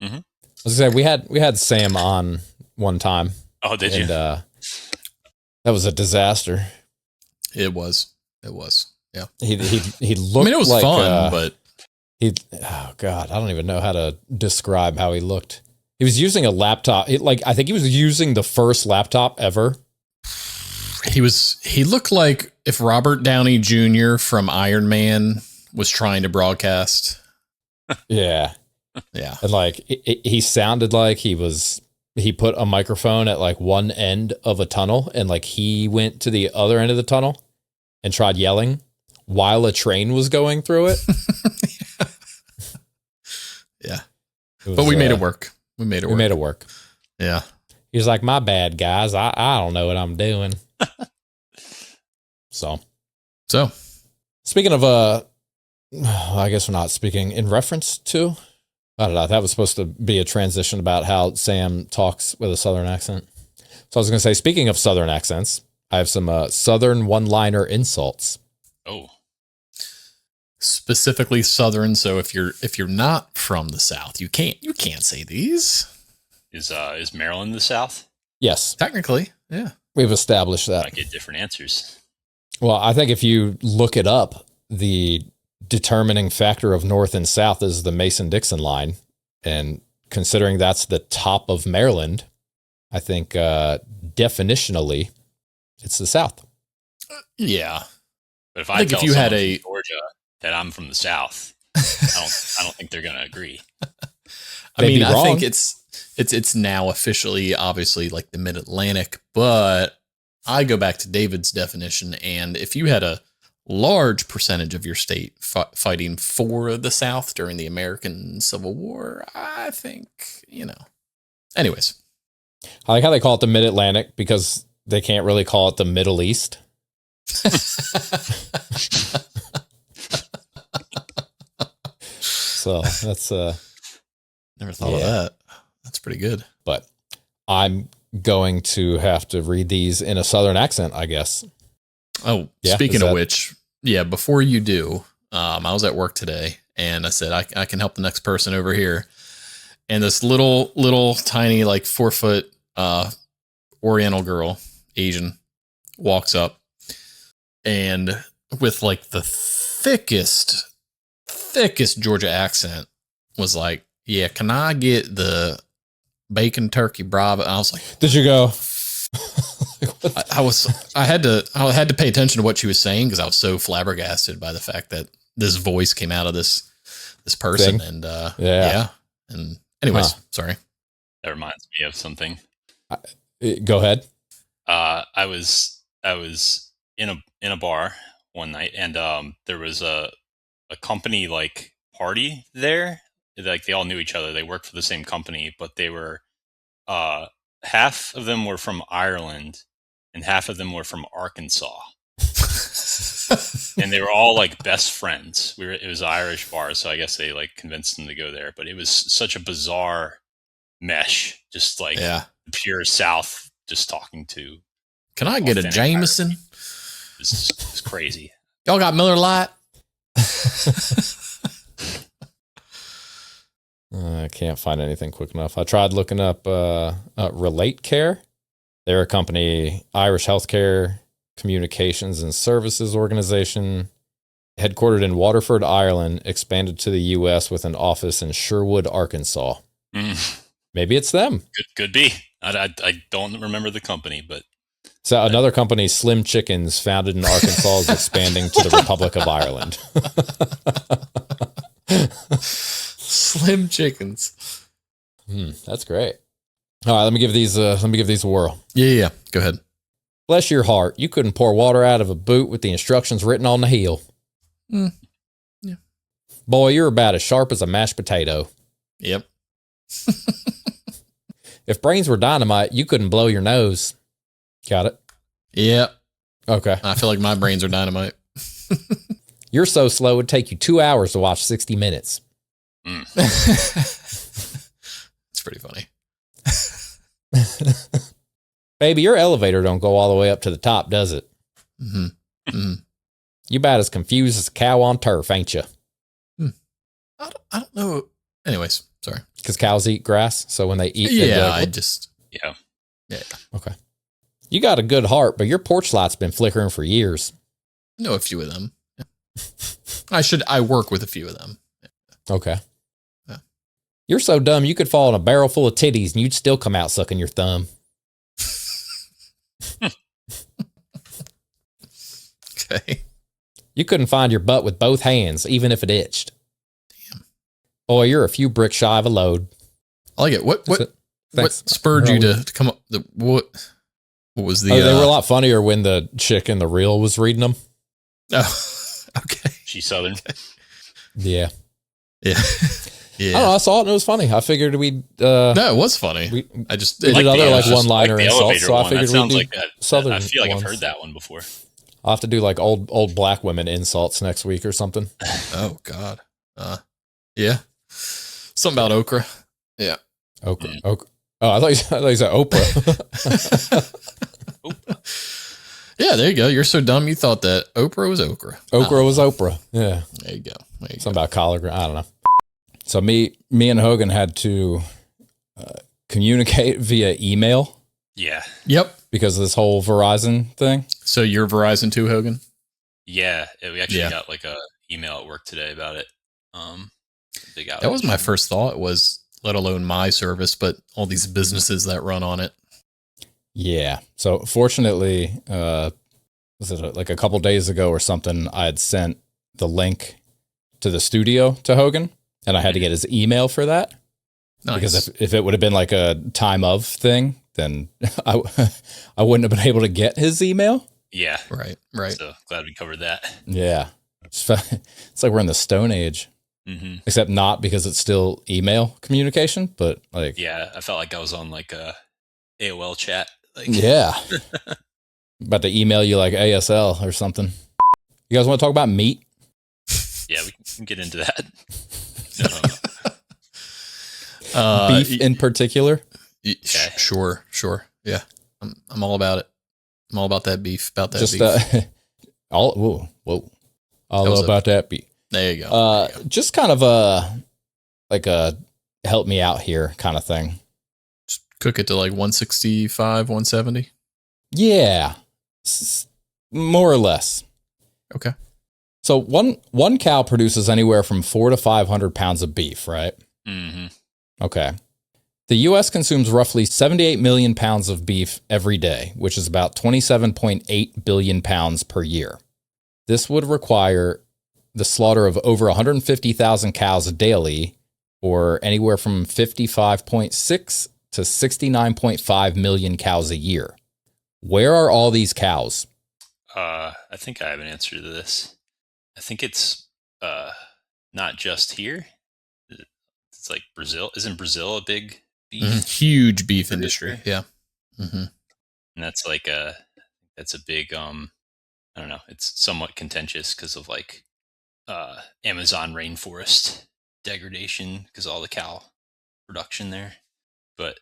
Mm-hmm. I was gonna say we had Sam on one time. Oh, did you? That was a disaster. It was. Yeah. He looked. I mean, it was like, fun, but oh God, I don't even know how to describe how he looked. He was using a laptop. I think he was using the first laptop ever. He looked like if Robert Downey Jr. from Iron Man was trying to broadcast. Yeah. Yeah. And he sounded like he put a microphone at like one end of a tunnel and like he went to the other end of the tunnel and tried yelling while a train was going through it. Yeah. But we made it work. We made it work. Yeah. He's like, my bad, guys. I don't know what I'm doing. So speaking of, I guess we're not speaking in reference to, I don't know. That was supposed to be a transition about how Sam talks with a Southern accent. So I was going to say, speaking of Southern accents, I have some Southern one-liner insults. Oh, specifically Southern. So if you're not from the South, you can't say these. Is Maryland the South? Yes, technically. Yeah, we've established that. I get different answers. Well, I think if you look it up, the determining factor of North and South is the Mason-Dixon line. And considering that's the top of Maryland, I think definitionally it's the South. Yeah. But if I think if you had a Georgia that I'm from the South, I don't think they're going to agree. I mean, I think it's now officially obviously like the Mid-Atlantic, but I go back to David's definition, and if you had a large percentage of your state fighting for the South during the American Civil War. I think, Anyways. I like how they call it the Mid-Atlantic because they can't really call it the Middle East. So that's never thought of that. That's pretty good. But I'm going to have to read these in a Southern accent, I guess. Oh, yeah, speaking of which, before you do, I was at work today and I said, I can help the next person over here. And this little tiny, like 4 foot, Oriental girl, Asian, walks up and with like the thickest Georgia accent was like, yeah, can I get the bacon turkey bravo? And I was like, did you go? I had to pay attention to what she was saying because I was so flabbergasted by the fact that this voice came out of this person. Thing? And And anyways, sorry. That reminds me of something. Go ahead. I was in a bar one night, and there was a company like party there. Like they all knew each other. They worked for the same company, but they were half of them were from Ireland, and half of them were from Arkansas. And they were all like best friends. It was an Irish bar, so I guess they like convinced them to go there. But it was such a bizarre mesh, just like the pure South, just talking to. Can I get a Jameson? It's crazy. Y'all got Miller Lite? I can't find anything quick enough. I tried looking up Relate Care. They're a company, Irish healthcare communications and services organization, headquartered in Waterford, Ireland, expanded to the U.S. with an office in Sherwood, Arkansas. Maybe it's them. Could be. I don't remember the company, but. So another company, Slim Chickens, founded in Arkansas, is expanding to the Republic of Ireland. Slim Chickens. That's great. All right, let me give these a whirl. Yeah. Go ahead. Bless your heart. You couldn't pour water out of a boot with the instructions written on the heel. Yeah. Boy, you're about as sharp as a mashed potato. Yep. If brains were dynamite, you couldn't blow your nose. Got it? Yep. Okay. I feel like my brains are dynamite. You're so slow, it'd take you 2 hours to watch 60 Minutes. It's pretty funny. Baby, your elevator don't go all the way up to the top, does it? Mm-hmm. Mm-hmm. You about as confused as a cow on turf, ain't you? I don't know. Anyways, sorry. Because cows eat grass, so when they eat... Yeah, Yeah. Okay. You got a good heart, but your porch light's been flickering for years. Know a few of them. Yeah. I work with a few of them. Okay. Yeah. You're so dumb, you could fall in a barrel full of titties and you'd still come out sucking your thumb. Okay. You couldn't find your butt with both hands, even if it itched. Damn. Boy, you're a few bricks shy of a load. I like it. What spurred you to come up? What was the... they were a lot funnier when the chick in the reel was reading them. Oh, okay. She's Southern. Yeah. Yeah. I don't know, I saw it and it was funny. I figured we'd... no, it was funny. We did other like one-liner insults, so I figured we'd do like Southern I feel like ones. I've heard that one before. I'll have to do like old black women insults next week or something. Oh, God. Yeah. Something about okra. Yeah. Okra. Okra. Oh, I thought you said Oprah. Yeah, there you go. You're so dumb you thought that Oprah was okra. Okra was Oprah. Yeah. There you go. Something about collard green. I don't know. So me and Hogan had to communicate via email. Yeah. Yep. Because of this whole Verizon thing. So you're Verizon too, Hogan? Yeah. We actually got like a email at work today about it. Big outage. That was my first thought, was let alone my service, but all these businesses that run on it. Yeah. So fortunately, was it like a couple days ago or something, I had sent the link to the studio to Hogan, and I had to get his email for that. Nice. Because if it would have been like a time of thing, then I wouldn't have been able to get his email. Yeah. Right. So glad we covered that. Yeah. It's like we're in the Stone Age, except not because it's still email communication, but like. Yeah, I felt like I was on like a AOL chat. Like. Yeah. About to email you like ASL or something. You guys want to talk about meat? Yeah, we can get into that. Beef in particular? Okay. Sure. Yeah. I'm all about it. I'm all about that beef. About that beef. Whoa. All about that beef. There you go. Just kind of like a help me out here kind of thing. Just cook it to like 165, 170. Yeah. More or less. Okay. So one cow produces anywhere from 400 to 500 pounds of beef, right? Mm-hmm. Okay. The U.S. consumes roughly 78 million pounds of beef every day, which is about 27.8 billion pounds per year. This would require the slaughter of over 150,000 cows daily, or anywhere from 55.6 to 69.5 million cows a year. Where are all these cows? I think I have an answer to this. I think it's not just here. It's like Brazil. Isn't Brazil a big beef? Huge beef industry. Yeah. And that's like that's a big I don't know. It's somewhat contentious because of like Amazon rainforest degradation because all the cow production there. But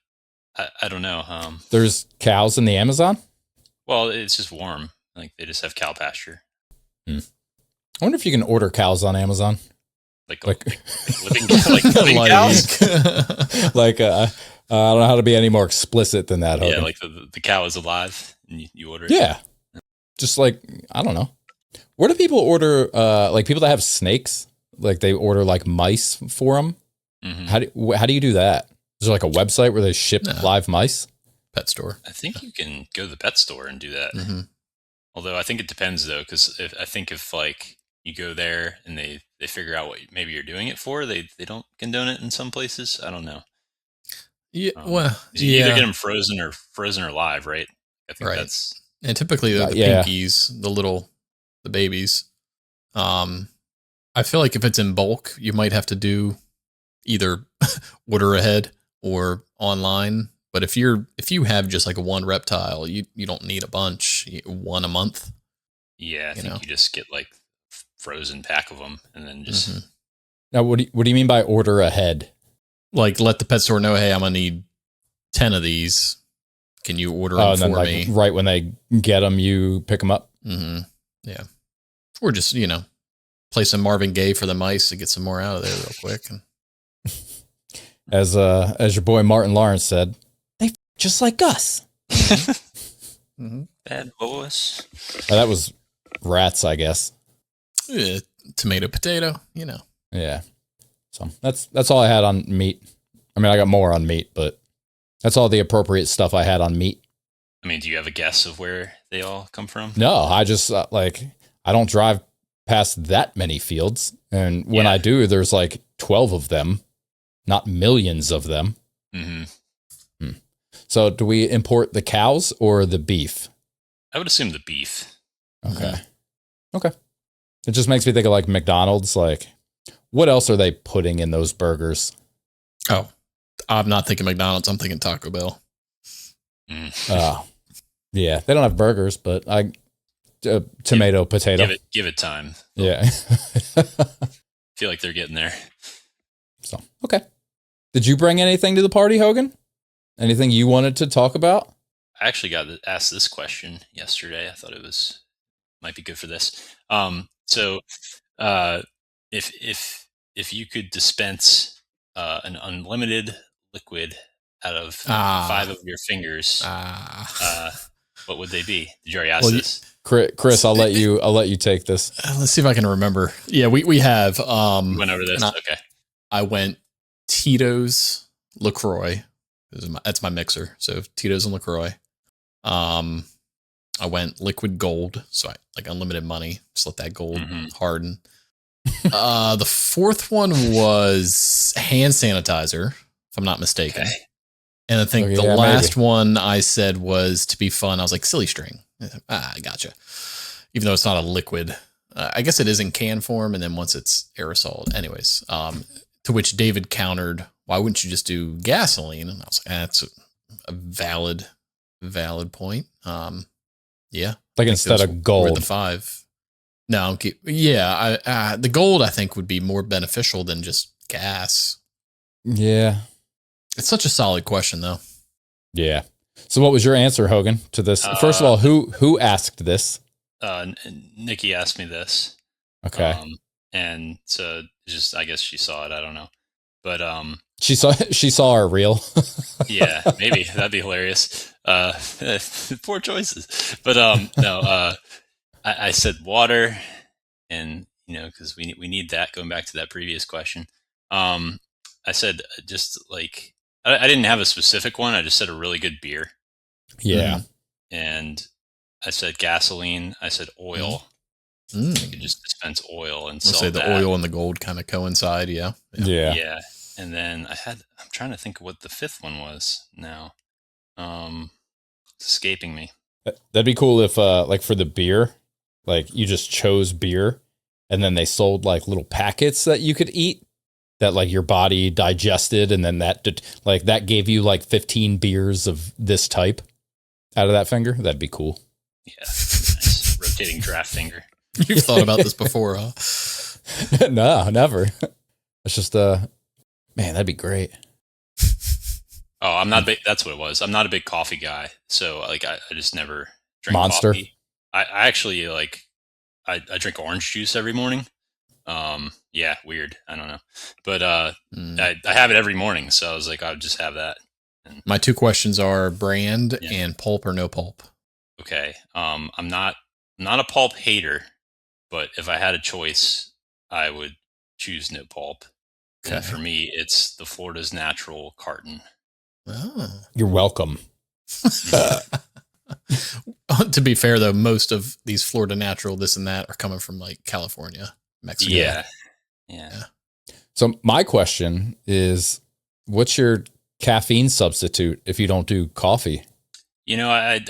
I don't know. There's cows in the Amazon? Well, it's just warm. Like they just have cow pasture. I wonder if you can order cows on Amazon. Like living cows. Like I don't know how to be any more explicit than that. Yeah, like the cow is alive and you order it. Yeah. Just like, I don't know. Where do people order, like people that have snakes, like they order like mice for them? How do you do that? Is there like a website where they ship live mice? Pet store. I think you can go to the pet store and do that. Although I think it depends though, because I think if like you go there and they figure out what maybe you're doing it for, they don't condone it in some places. I don't know. Yeah, you either get them frozen or live, right? I think that's. And typically the pinkies, the babies. I feel like if it's in bulk, you might have to do either order ahead or online. But if you have just like one reptile, you don't need a bunch. One a month. Yeah, I think you just get like frozen pack of them and then just. Now, what do you mean by order ahead? Like let the pet store know, hey, I'm gonna need 10 of these. Can you order them for me? Right when they get them, you pick them up. Yeah, or just play some Marvin Gaye for the mice to get some more out of there real quick. And as your boy Martin Lawrence said, they just like us. Bad boys. That was rats, I guess. Yeah, tomato, potato. Yeah. So that's all I had on meat. I mean, I got more on meat, but that's all the appropriate stuff I had on meat. I mean, do you have a guess of where they all come from? No, I just I don't drive past that many fields. And when I do, there's like 12 of them, not millions of them. So do we import the cows or the beef? I would assume the beef. Okay. It just makes me think of like McDonald's. Like, what else are they putting in those burgers? Oh, I'm not thinking McDonald's. I'm thinking Taco Bell. Yeah, they don't have burgers, but tomato, potato. Give it time. Yeah. Feel like they're getting there. So, okay. Did you bring anything to the party, Hogan? Anything you wanted to talk about? I actually got asked this question yesterday. I thought it might be good for this. So, if you could dispense an unlimited liquid out of 5 of your fingers, what would they be? Did you already ask this? Chris, I'll let you take this. Let's see if I can remember. Yeah, we have. You went over this. Okay. I went Tito's LaCroix. That's my mixer. So Tito's and LaCroix. I went liquid gold. So I like unlimited money. Just let that gold harden. The fourth one was hand sanitizer, if I'm not mistaken. Okay. And I think the last one I said was, to be fun, I was like, silly string. I gotcha. Even though it's not a liquid, I guess it is in can form, and then once it's aerosol. Anyways, to which David countered, "Why wouldn't you just do gasoline?" And I was like, "That's a valid point." Yeah, like instead of gold. The 5. No, the gold I think would be more beneficial than just gas. Yeah, it's such a solid question though. Yeah. So what was your answer, Hogan, to this? First of all, who asked this? Nikki asked me this. Okay. And so just, I guess she saw it. I don't know, but she saw our reel. Yeah, maybe that'd be hilarious. Poor choices, but no. I said water, and because we need that. Going back to that previous question, I said just like I didn't have a specific one. I just said a really good beer. Yeah. And I said gasoline. I said oil. You could just dispense oil and sell the oil and the gold kind of coincide. Yeah. And then I'm trying to think of what the 5th one was now. It's escaping me. That'd be cool if like for the beer, like you just chose beer and then they sold like little packets that you could eat that like your body digested. And then that gave you like 15 beers of this type out of that finger. That'd be cool. Yeah. Nice. Rotating draft finger. You've thought about this before, huh? No, never. It's just, man, that'd be great. Oh, I'm not big. That's what it was. I'm not a big coffee guy. So like, I just never drink Monster. Coffee. I actually I drink orange juice every morning. Yeah, weird. I don't know. But, I have it every morning. So I was like, I would just have that. And, my 2 questions are brand and pulp or no pulp. Okay. I'm not a pulp hater, but if I had a choice, I would choose no pulp. Okay. And for me, it's the Florida's Natural carton. Oh. You're welcome. To be fair, though, most of these Florida Natural, this and that, are coming from like California, Mexico. Yeah. So my question is, what's your caffeine substitute if you don't do coffee? I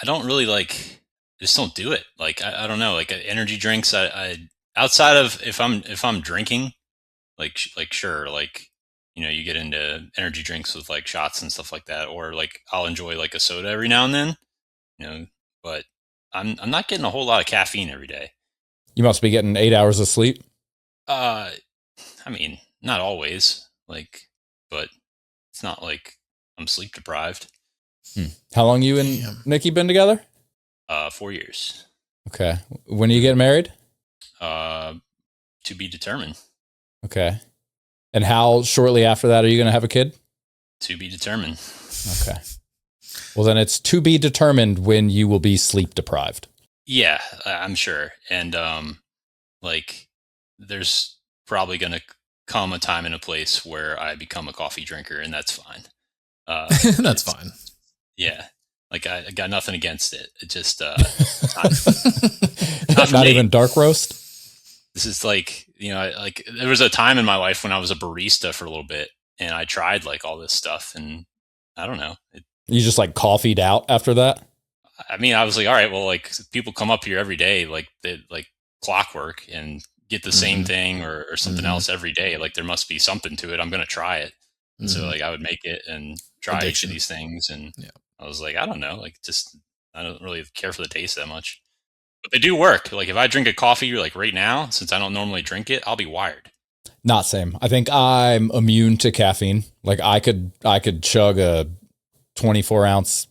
don't really like. I just don't do it. Like I don't know. Like energy drinks. I outside of if I'm drinking, like sure, like you get into energy drinks with like shots and stuff like that, or like I'll enjoy like a soda every now and then, but I'm not getting a whole lot of caffeine every day. You must be getting 8 hours of sleep. I mean, not always, but it's not like I'm sleep deprived. How long you and Nikki been together? 4 years. Okay. When are you getting married? To be determined. Okay. And how shortly after that are you going to have a kid? To be determined. Okay. Well, then it's to be determined when you will be sleep deprived. Yeah, I'm sure. And there's probably going to come a time and a place where I become a coffee drinker, and that's fine. That's fine. Yeah. Like I got nothing against it. It just not even dark roast. This is there was a time in my life when I was a barista for a little bit, and I tried like all this stuff, and I don't know. You just like coffee'd out after that? I mean, I was like, all right, well, like people come up here every day, like they like clockwork, and get the same thing or something else every day. Like there must be something to it. I'm gonna try it. And so like I would make it and try each of these things, and I was like, I don't know, like just I don't really care for the taste that much. But they do work. Like if I drink a coffee like right now, since I don't normally drink it, I'll be wired. Not same. I think I'm immune to caffeine. Like I could chug a 24-ounce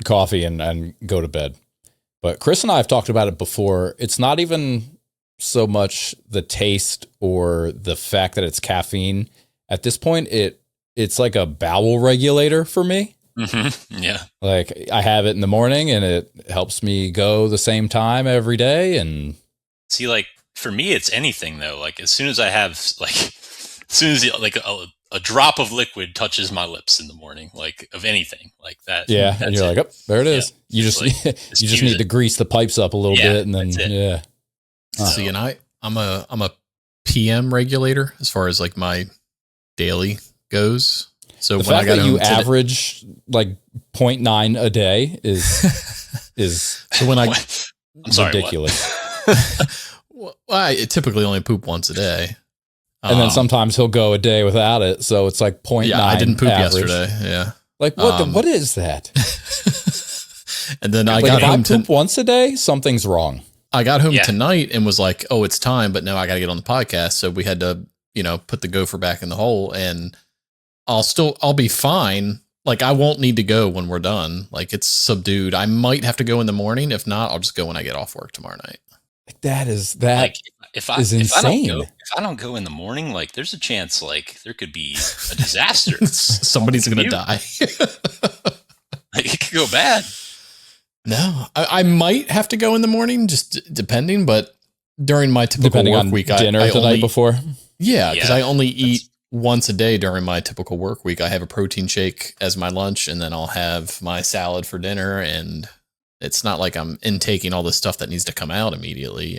coffee and go to bed. But Chris and I have talked about it before. It's not even so much the taste or the fact that it's caffeine. At this point, it's like a bowel regulator for me. Mm-hmm. Yeah. Like I have it in the morning and it helps me go the same time every day. And see, like for me, it's anything though. Like as soon as a drop of liquid touches my lips in the morning, like of anything like that. Yeah. And you're like, oh, there it is. Yeah. You just need to grease the pipes up a little bit. And then, See, and I'm a PM regulator as far as like my daily goes. So the when fact I got that you average like 0.9 a day is is So when I'm sorry, ridiculous. well, I typically only poop once a day. And then sometimes he'll go a day without it. So it's like 0.9 Yeah, I didn't poop average. yesterday. Yeah. Like what is that? And then I Like got if I home poop once a day, something's wrong. I got home tonight and was like, oh, it's time, but no, I got to get on the podcast. So we had to, put the gopher back in the hole, and I'll be fine. Like, I won't need to go when we're done. Like, it's subdued. I might have to go in the morning. If not, I'll just go when I get off work tomorrow night. Like that is insane. If I don't go in the morning, like there's a chance like there could be a disaster. Somebody's going to die. Like, it could go bad. No, I might have to go in the morning, just depending. But during my typical work week, dinner I the night before. Yeah, because I only eat once a day during my typical work week. I have a protein shake as my lunch, and then I'll have my salad for dinner. And it's not like I'm intaking all this stuff that needs to come out immediately,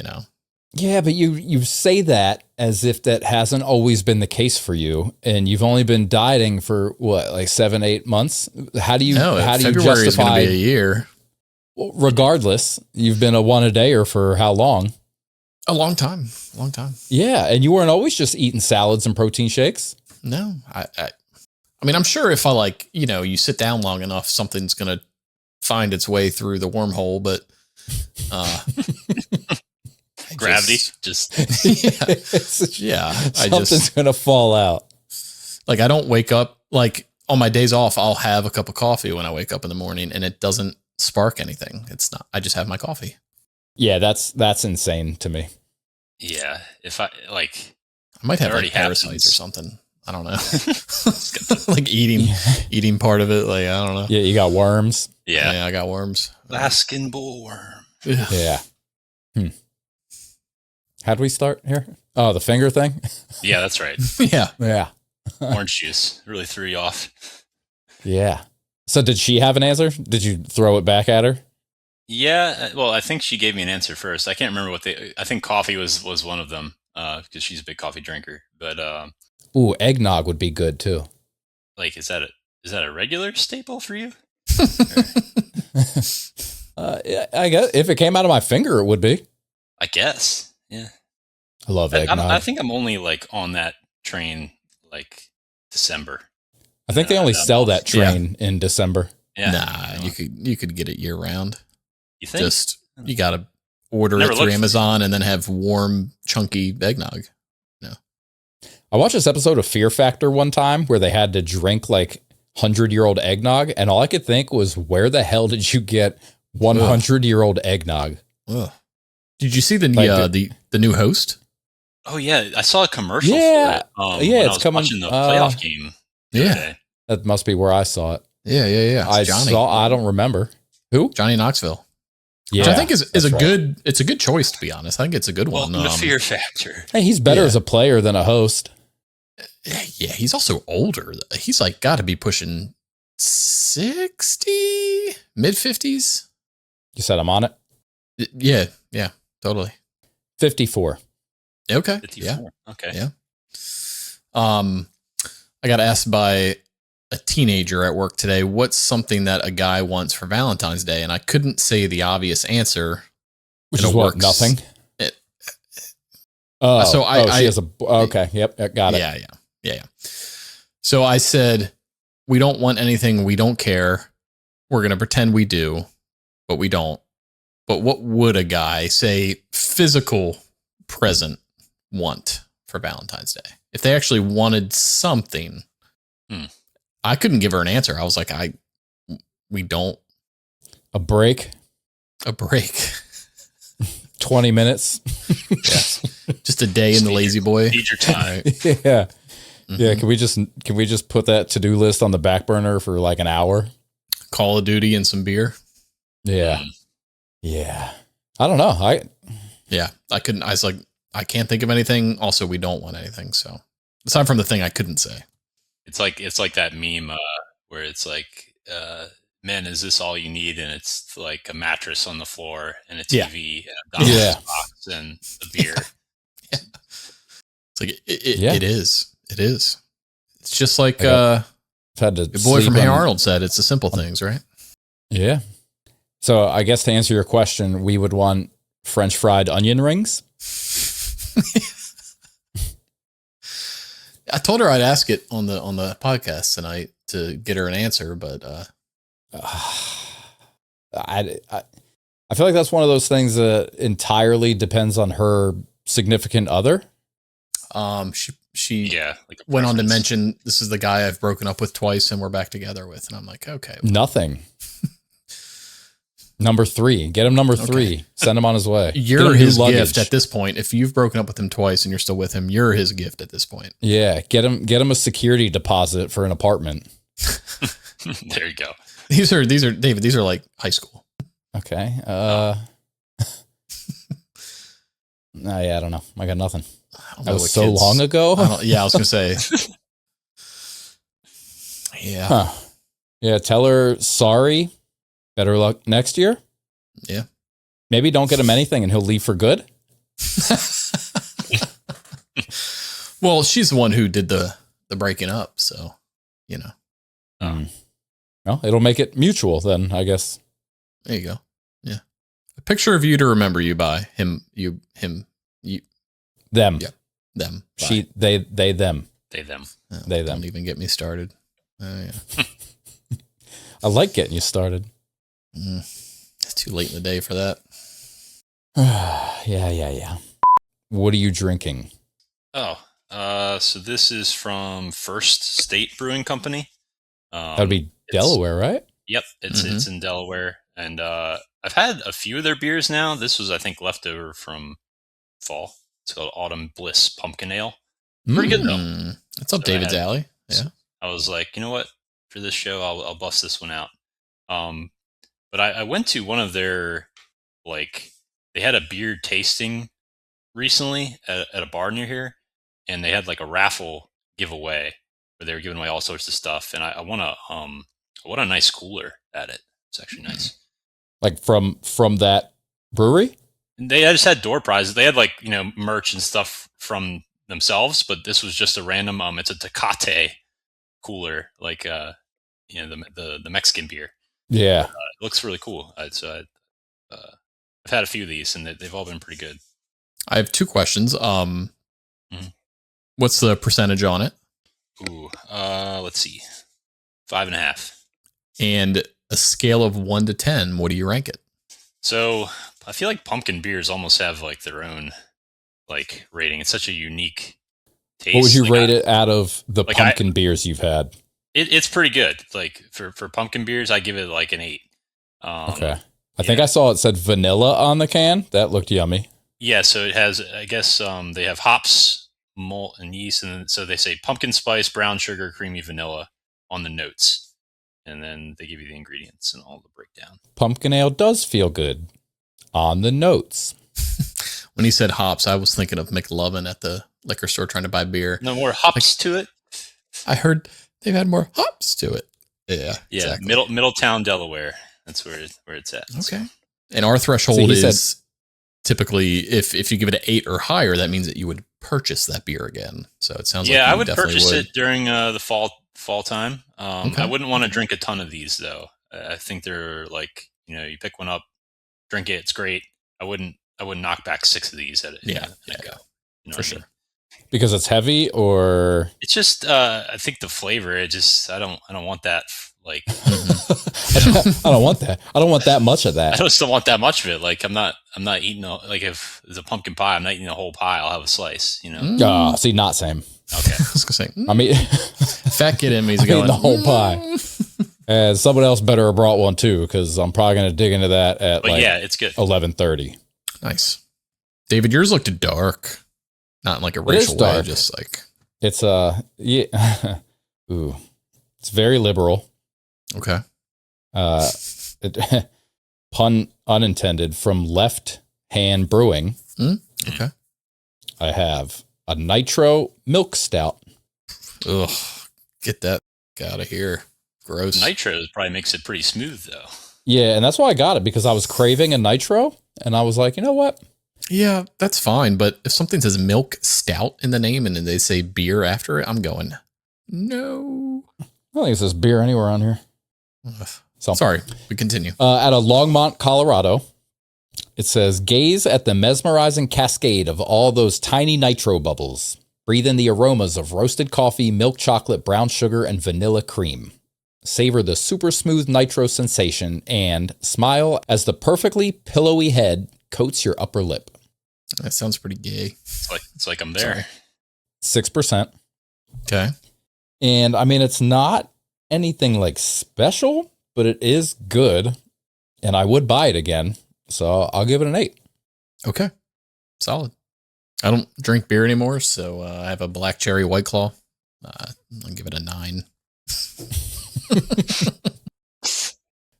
Yeah, but you say that as if that hasn't always been the case for you, and you've only been dieting for what, like 7-8 months? How do you February is going to be a year? Regardless, you've been a one-a-dayer for how long? A long time. Yeah, and you weren't always just eating salads and protein shakes. No, I mean, I'm sure if I you sit down long enough, something's going to find its way through the wormhole, but gravity something's going to fall out. Like, I don't wake up, like on my days off, I'll have a cup of coffee when I wake up in the morning, and it doesn't spark anything. It's not, I just have my coffee. Yeah, that's insane to me. Yeah, if I might have like parasites or something. I don't know. Like eating part of it. Like, I don't know. Yeah, you got worms. Yeah, I got worms. Alaskan bullworm. Yeah. How'd we start here? Oh, the finger thing? Yeah, that's right. Yeah. Orange juice really threw you off. Yeah. So did she have an answer? Did you throw it back at her? Yeah, well, I think she gave me an answer first. I can't remember I think coffee was one of them, because she's a big coffee drinker. But ooh, eggnog would be good too. Like, is that a regular staple for you? Yeah, I guess if it came out of my finger, it would be. I guess. Yeah. I love eggnog. I think I'm only like on that train like December. I think they only sell that train in December. Yeah. Nah, you could get it year round. You think? Just, you got to order it through Amazon and then have warm, chunky eggnog. No. I watched this episode of Fear Factor one time where they had to drink like 100-year-old eggnog, and all I could think was, where the hell did you get 100-year-old eggnog? Ugh. Did you see the new host? Oh yeah, I saw a commercial. Yeah, for it, yeah, when it's I was coming. Watching the playoff game. Yeah, that must be where I saw it. Yeah. I don't remember who. Johnny Knoxville. Yeah, which I think is a right. good. It's a good choice, to be honest. I think it's a good one. The Fear Factor. Hey, he's better as a player than a host. Yeah, he's also older. He's like got to be pushing 60, mid-50s. You said I'm on it? Yeah, totally. 54. Okay. 54. Yeah. Okay. Yeah. I got asked by a teenager at work today, what's something that a guy wants for Valentine's Day? And I couldn't say the obvious answer. Which is what? Nothing? She has a, okay. Yep. Got it. Yeah. So I said, we don't want anything. We don't care. We're going to pretend we do, but we don't. But what would a guy, say, physical present, want for Valentine's Day? If they actually wanted something, I couldn't give her an answer. I was like, we don't. A break. 20 minutes. Yeah. Just a day in the lazy boy. Need your time. Yeah. Mm-hmm. Yeah. Can we just put that to-do list on the back burner for like an hour? Call of Duty and some beer. Yeah. Yeah. I don't know. I couldn't. I was like, I can't think of anything. Also, we don't want anything. So aside from the thing I couldn't say. It's like that meme where it's like, men, is this all you need? And it's like a mattress on the floor and a TV and a Domino's box and a beer. Yeah. It's like, it is. It is. It's just like I've had to the boy from Hey Arnold said, it's the simple things, right? Yeah. So I guess to answer your question, we would want French fried onion rings. I told her I'd ask it on the podcast tonight to get her an answer, but I feel like that's one of those things that entirely depends on her significant other. She like went on to mention, this is the guy I've broken up with twice and we're back together with. And I'm like, okay. Well. Nothing. Number 3. Get him number 3. Send him on his way. You're his gift at this point. If you've broken up with him twice and you're still with him, you're his gift at this point. Yeah. Get him a security deposit for an apartment. There you go. These are David, these are like high school. Okay. Yeah, I don't know. I got nothing. That was so long ago. Yeah, I was going to say. Yeah. Huh. Yeah, tell her sorry. Better luck next year. Yeah. Maybe don't get him anything and he'll leave for good. Well, she's the one who did the breaking up, so, you know. Well, it'll make it mutual then, I guess. There you go. Yeah. A picture of you to remember you by. Him, you. Them. Yeah. Them. She, they, them. They, them. Oh, they, them. Don't even get me started. Oh, yeah. I like getting you started. It's too late in the day for that. Yeah. What are you drinking? Oh, so this is from First State Brewing Company. That'd be Delaware, right? Yep, it's in Delaware, and I've had a few of their beers now. This was, I think, leftover from fall. It's called Autumn Bliss Pumpkin Ale. Pretty good though. That's up David's alley. Yeah. I was like, you know what? For this show, I'll bust this one out. But I went to one of their, like, they had a beer tasting recently at a bar near here, and they had like a raffle giveaway where they were giving away all sorts of stuff, and I won a nice cooler at it. It's actually nice. Like from that brewery? They just had door prizes. They had, like, you know, merch and stuff from themselves, but this was just a random. It's a Tecate cooler, like you know, the Mexican beer. Yeah, it looks really cool. So I've had a few of these, and they've all been pretty good. I have 2 questions. What's the percentage on it? Ooh, let's see, 5.5. And a scale of 1 to 10, what do you rank it? So I feel like pumpkin beers almost have like their own like rating. It's such a unique taste. What would you rate it out of the pumpkin beers you've had? It's pretty good. Like for pumpkin beers, I give it like an 8. Okay. I think I saw it said vanilla on the can. That looked yummy. Yeah. So it has, I guess, they have hops, malt, and yeast. And so they say pumpkin spice, brown sugar, creamy vanilla on the notes. And then they give you the ingredients and all the breakdown. Pumpkin ale does feel good on the notes. When he said hops, I was thinking of McLovin at the liquor store trying to buy beer. No more hops to it? I heard they've had more hops to it. Yeah. Exactly. Middletown, Delaware. That's where it's at. Okay. So. And our threshold is typically if you give it an 8 or higher, that means that you would purchase that beer again. So it sounds like I would purchase it during the fall time. Okay. I wouldn't want to drink a ton of these though. I think they're like, you know, you pick one up, drink it, it's great. I wouldn't knock back 6 of these at a go. You know, for sure. Because it's heavy, or it's just I think the flavor. I don't want that. Like I don't want that. I don't want that much of that. I just don't want that much of it. Like I'm not eating like if it's a pumpkin pie, I'm not eating the whole pie. I'll have a slice. You know. See, not same. Okay. I was gonna say. I mean, fat kid in me is going going the whole pie. And someone else better have brought one too, because I'm probably going to dig into that at it's good. 11:30. Nice. David, yours looked dark. Not in like a racial way, just like it's yeah. Ooh, it's very liberal. Okay. Pun unintended. From Left Hand Brewing. Okay. I have a nitro milk stout. Ugh, get that out of here. Gross. Nitro probably makes it pretty smooth though. Yeah, and that's why I got it, because I was craving a nitro, and I was like, you know what? Yeah, that's fine. But if something says milk stout in the name and then they say beer after it, I'm going, no. I don't think it says beer anywhere on here. Ugh. So sorry, we continue. Out of Longmont, Colorado, it says, gaze at the mesmerizing cascade of all those tiny nitro bubbles. Breathe in the aromas of roasted coffee, milk chocolate, brown sugar, and vanilla cream. Savor the super smooth nitro sensation and smile as the perfectly pillowy head coats your upper lip. That sounds pretty gay. It's like I'm there. 6%. Okay. And I mean, it's not anything like special, but it is good. And I would buy it again. So I'll give it an 8. Okay. Solid. I don't drink beer anymore, so I have a black cherry White Claw. I'll give it a 9.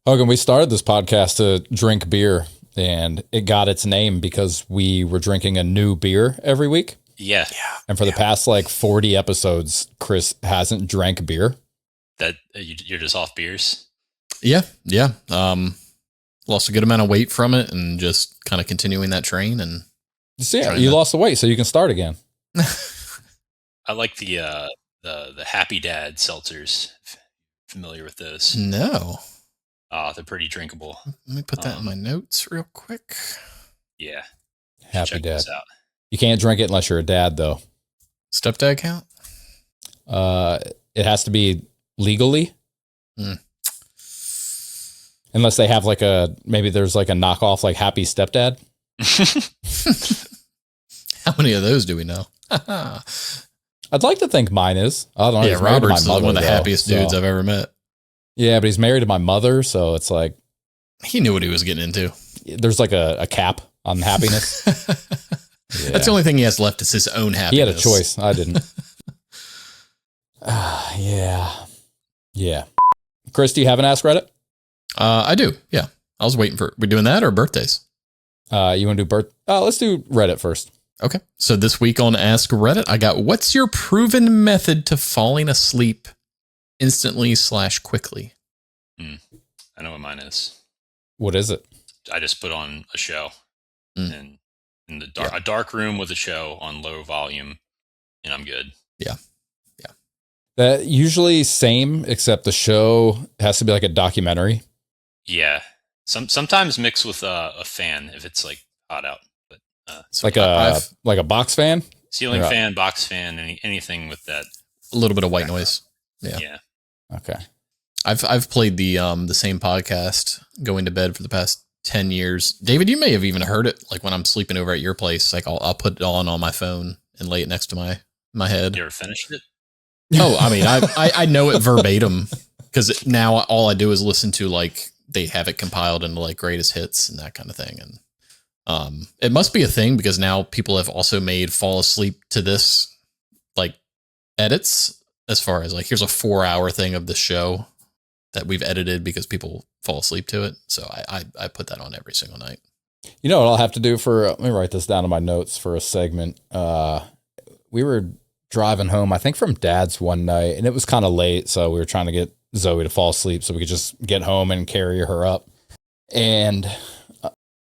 Hogan, we started this podcast to drink beer, and it got its name because we were drinking a new beer every week. Yeah. And for the past like 40 episodes, Chris hasn't drank beer. That you're just off beers? Yeah. Lost a good amount of weight from it and just kind of continuing that train. And so yeah, you lost the weight, so you can start again. I like the Happy Dad seltzers. Familiar with those? No. They're pretty drinkable. Let me put that in my notes real quick. Yeah. Happy Dad. You can't drink it unless you're a dad, though. Stepdad count? It has to be legally. Unless they have like maybe there's like a knockoff like Happy Stepdad. How many of those do we know? I'd like to think mine is. I don't know. Yeah, Robert's is one of the happiest dudes I've ever met. Yeah, but he's married to my mother, so it's like he knew what he was getting into. There's like a cap on happiness. Yeah. That's the only thing he has left is his own happiness. He had a choice. I didn't. Yeah. Chris, do you have an Ask Reddit? I do. Yeah. I was waiting for. We doing that or birthdays? You want to do let's do Reddit first. Okay. So this week on Ask Reddit, I got, what's your proven method to falling asleep instantly / quickly? I know what mine is. What is it? I just put on a show and in the a dark room with a show on low volume, and I'm good. Yeah. That usually same, except the show has to be like a documentary. Yeah. Sometimes mixed with a fan if it's like hot out. But so like a box fan, ceiling fan, box fan, anything with that. A little bit of white noise. Yeah. Okay. I've played the same podcast going to bed for the past 10 years. David, you may have even heard it. Like when I'm sleeping over at your place, like I'll put it on my phone and lay it next to my head. You ever finished it? Oh, I mean, I know it verbatim because now all I do is listen to like they have it compiled into like greatest hits and that kind of thing. And it must be a thing because now people have also made fall asleep to this like edits as far as like, here's a 4-hour thing of the show that we've edited because people fall asleep to it. So I put that on every single night. You know what I'll have to do let me write this down in my notes for a segment. We were driving home, I think from Dad's one night, and it was kind of late. So we were trying to get Zoe to fall asleep so we could just get home and carry her up. And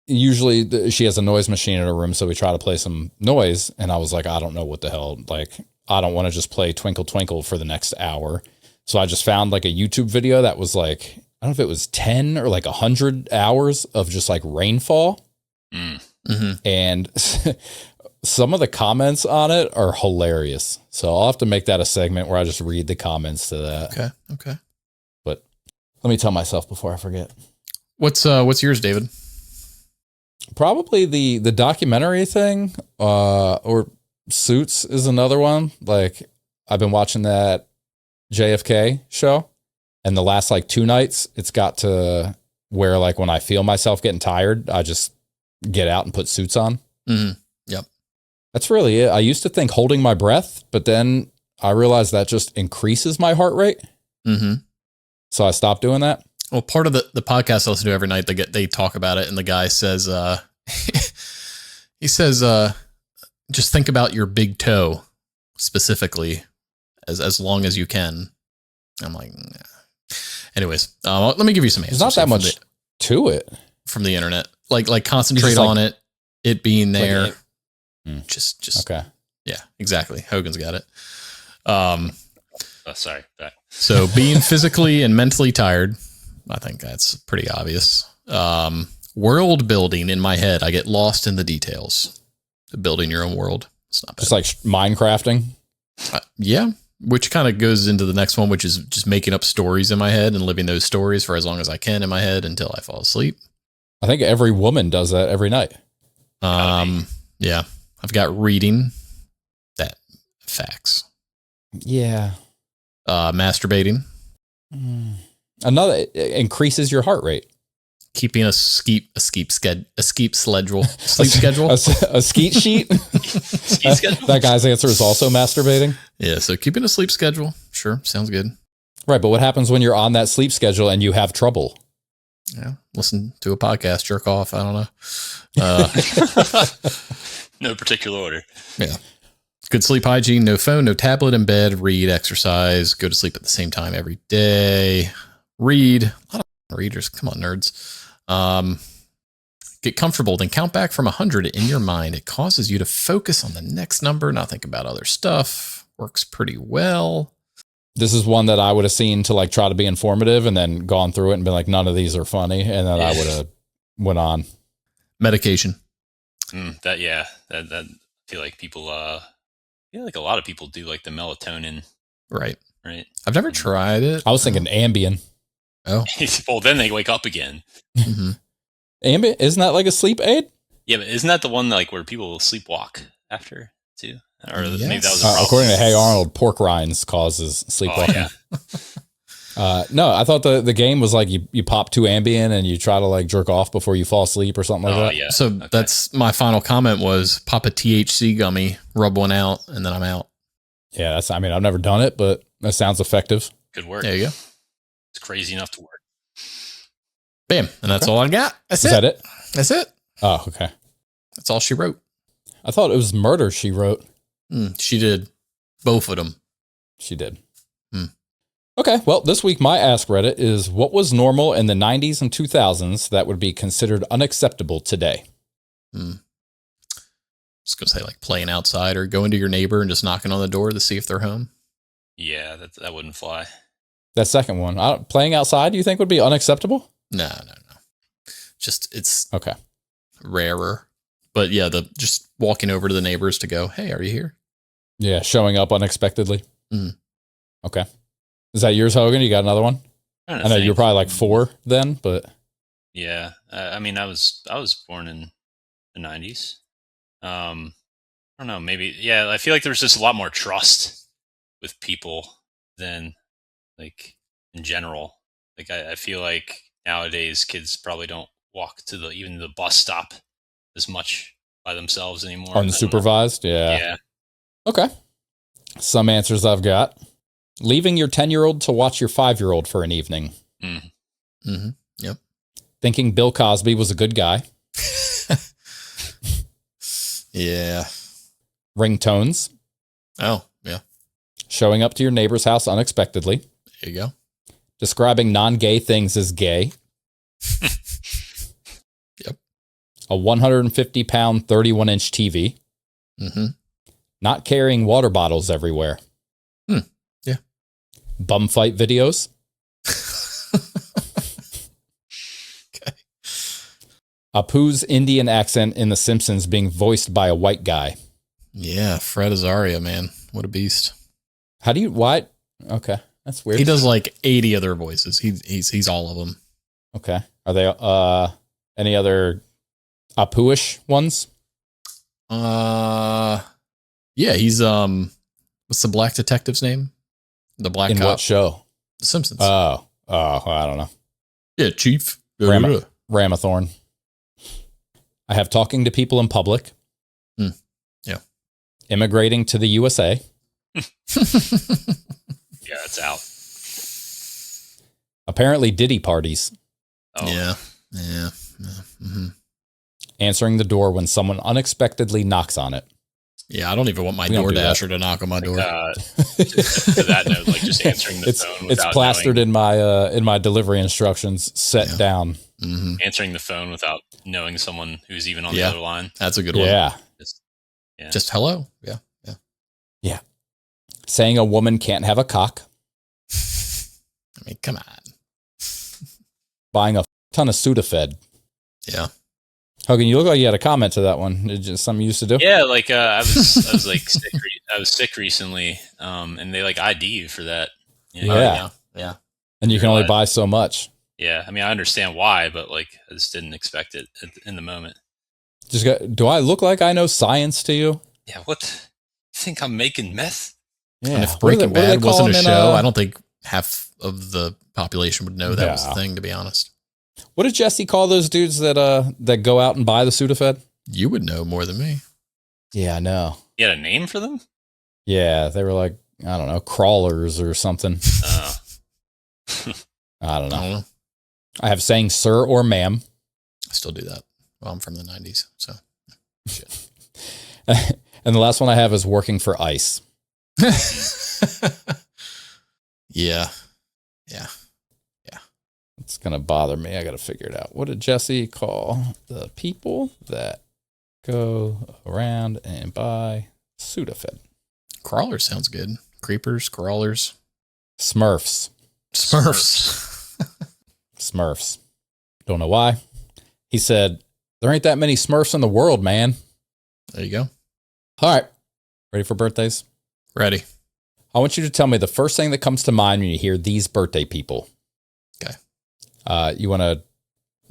usually she has a noise machine in her room. So we try to play some noise. And I was like, I don't know what the hell, like, I don't want to just play Twinkle Twinkle for the next hour. So I just found like a YouTube video that was like, I don't know if it was 10 or like 100 hours of just like rainfall. Mm-hmm. And some of the comments on it are hilarious. So I'll have to make that a segment where I just read the comments to that. Okay. But let me tell myself before I forget. What's yours, David? Probably the documentary thing, or Suits is another one. Like I've been watching that JFK show, and the last like 2 nights, it's got to where like when I feel myself getting tired, I just get out and put Suits on. Mm-hmm. Yep. That's really it. I used to think holding my breath, but then I realized that just increases my heart rate. Mm-hmm. So I stopped doing that. Well, part of the podcast I listen to every night, they talk about it, and the guy says, he says, just think about your big toe specifically as long as you can. I'm like, nah. Anyways, let me give you some answers. There's not that much to it from the internet. Like concentrate on it being there. Like just okay. Yeah, exactly. Hogan's got it. Sorry. So being physically and mentally tired, I think that's pretty obvious. World building in my head. I get lost in the details. Building your own world. It's not bad. Just like Minecrafting. Yeah. Which kind of goes into the next one, which is just making up stories in my head and living those stories for as long as I can in my head until I fall asleep. I think every woman does that every night. Yeah. I've got reading. That facts. Yeah. Masturbating. Another, it increases your heart rate. Keeping a sleep schedule. A skeet sheet. Ski schedule? That guy's answer is also masturbating. Yeah, so keeping a sleep schedule. Sure, sounds good. Right, but what happens when you're on that sleep schedule and you have trouble? Yeah, listen to a podcast, jerk off. I don't know. No particular order. Yeah. Good sleep hygiene, no phone, no tablet in bed, read, exercise, go to sleep at the same time every day. Read. A lot of readers. Come on, nerds. Get comfortable, then count back from 100 in your mind. It causes you to focus on the next number, not think about other stuff. Works pretty well. This is one that I would have seen to like try to be informative and then gone through it and been like, none of these are funny. And then I would have went on. Medication. That I feel like people, like a lot of people do like the melatonin. Right. Right. I've never tried it. I was thinking Ambien. Oh. Well, then they wake up again. Mm-hmm. Ambien? Isn't that like a sleep aid? Yeah, but isn't that the one like where people sleepwalk after too? Or maybe that was a problem. According to Hey Arnold, pork rinds causes sleepwalking. Yeah. No, I thought the game was like you pop 2 Ambien and you try to like jerk off before you fall asleep or something like that. Yeah. So that's my final comment was pop a THC gummy, rub one out, and then I'm out. Yeah, I've never done it, but that sounds effective. Good work. There you go. It's crazy enough to work. Bam. And that's all I got. Is that it? That's it. Oh, okay. That's all she wrote. I thought it was murder she wrote. She did both of them. She did. Okay, well, this week my Ask Reddit is what was normal in the 90s and 2000s that would be considered unacceptable today? I was going to say like playing outside or going to your neighbor and just knocking on the door to see if they're home. Yeah, that wouldn't fly. That second one, playing outside, you think would be unacceptable? No. Just it's okay. Rarer. But yeah, just walking over to the neighbors to go, hey, are you here? Yeah, showing up unexpectedly. Okay. Is that yours, Hogan? You got another one? I know you're probably like 4 then, but yeah. I was born in the 90s. I don't know. Maybe. Yeah. I feel like there's just a lot more trust with people than like in general. Like I feel like nowadays kids probably don't walk to even the bus stop as much by themselves anymore. Unsupervised. Yeah. Okay. Some answers I've got. Leaving your 10-year-old to watch your 5-year-old for an evening. Yep. Thinking Bill Cosby was a good guy. Yeah. Ringtones. Oh, yeah. Showing up to your neighbor's house unexpectedly. There you go. Describing non-gay things as gay. Yep. A 150-pound, 31-inch TV. Not carrying water bottles everywhere. Yeah. Bum fight videos. Okay. Apu's Indian accent in The Simpsons being voiced by a white guy. Yeah, Fred Azaria, man. What a beast. Why? Okay, that's weird. He does like 80 other voices. He's all of them. Okay. Are they any other Apu-ish ones? Yeah, he's what's the black detective's name? The black in cop. what show? The Simpsons. Oh, I don't know. Yeah, Chief. Ramathorn. I have talking to people in public. Yeah. Immigrating to the USA. Yeah, it's out. Apparently Diddy parties. Oh. Yeah. Answering the door when someone unexpectedly knocks on it. Yeah, I don't even want my DoorDasher to knock on my door. To that note, like just answering the phone. It's plastered in my delivery instructions. Set down. Answering the phone without knowing someone who's even on the other line. That's a good one. Yeah. Just hello. Yeah. Saying a woman can't have a cock. I mean, come on. buying a ton of Sudafed. Yeah. Hogan, you look like you had a comment to that one. Is it just something you used to do? Yeah, like I was like sick. I was sick recently, and they like ID you for that. You know? Yeah. And you can only buy so much. Yeah, I mean, I understand why, but like, I just didn't expect it in the moment. Do I look like I know science to you? Yeah, what? You think I'm making meth? Yeah. And if Breaking Bad wasn't a show, I don't think half of the population would know that was the thing, to be honest. What did Jesse call those dudes that go out and buy the Sudafed? You would know more than me. Yeah, I know. You had a name for them? Yeah, they were like, I don't know, crawlers or something. I don't know. I have saying sir or ma'am. I still do that. Well, I'm from the 90s, so shit. And the last one I have is working for ICE. Yeah. It's going to bother me. I got to figure it out. What did Jesse call the people that go around and buy Sudafed? Crawlers sounds good. Creepers, crawlers. Smurfs. Smurfs. Don't know why. He said, there ain't that many Smurfs in the world, man. There you go. All right. Ready for birthdays? Ready. I want you to tell me the first thing that comes to mind when you hear these birthday people. Okay. You want to,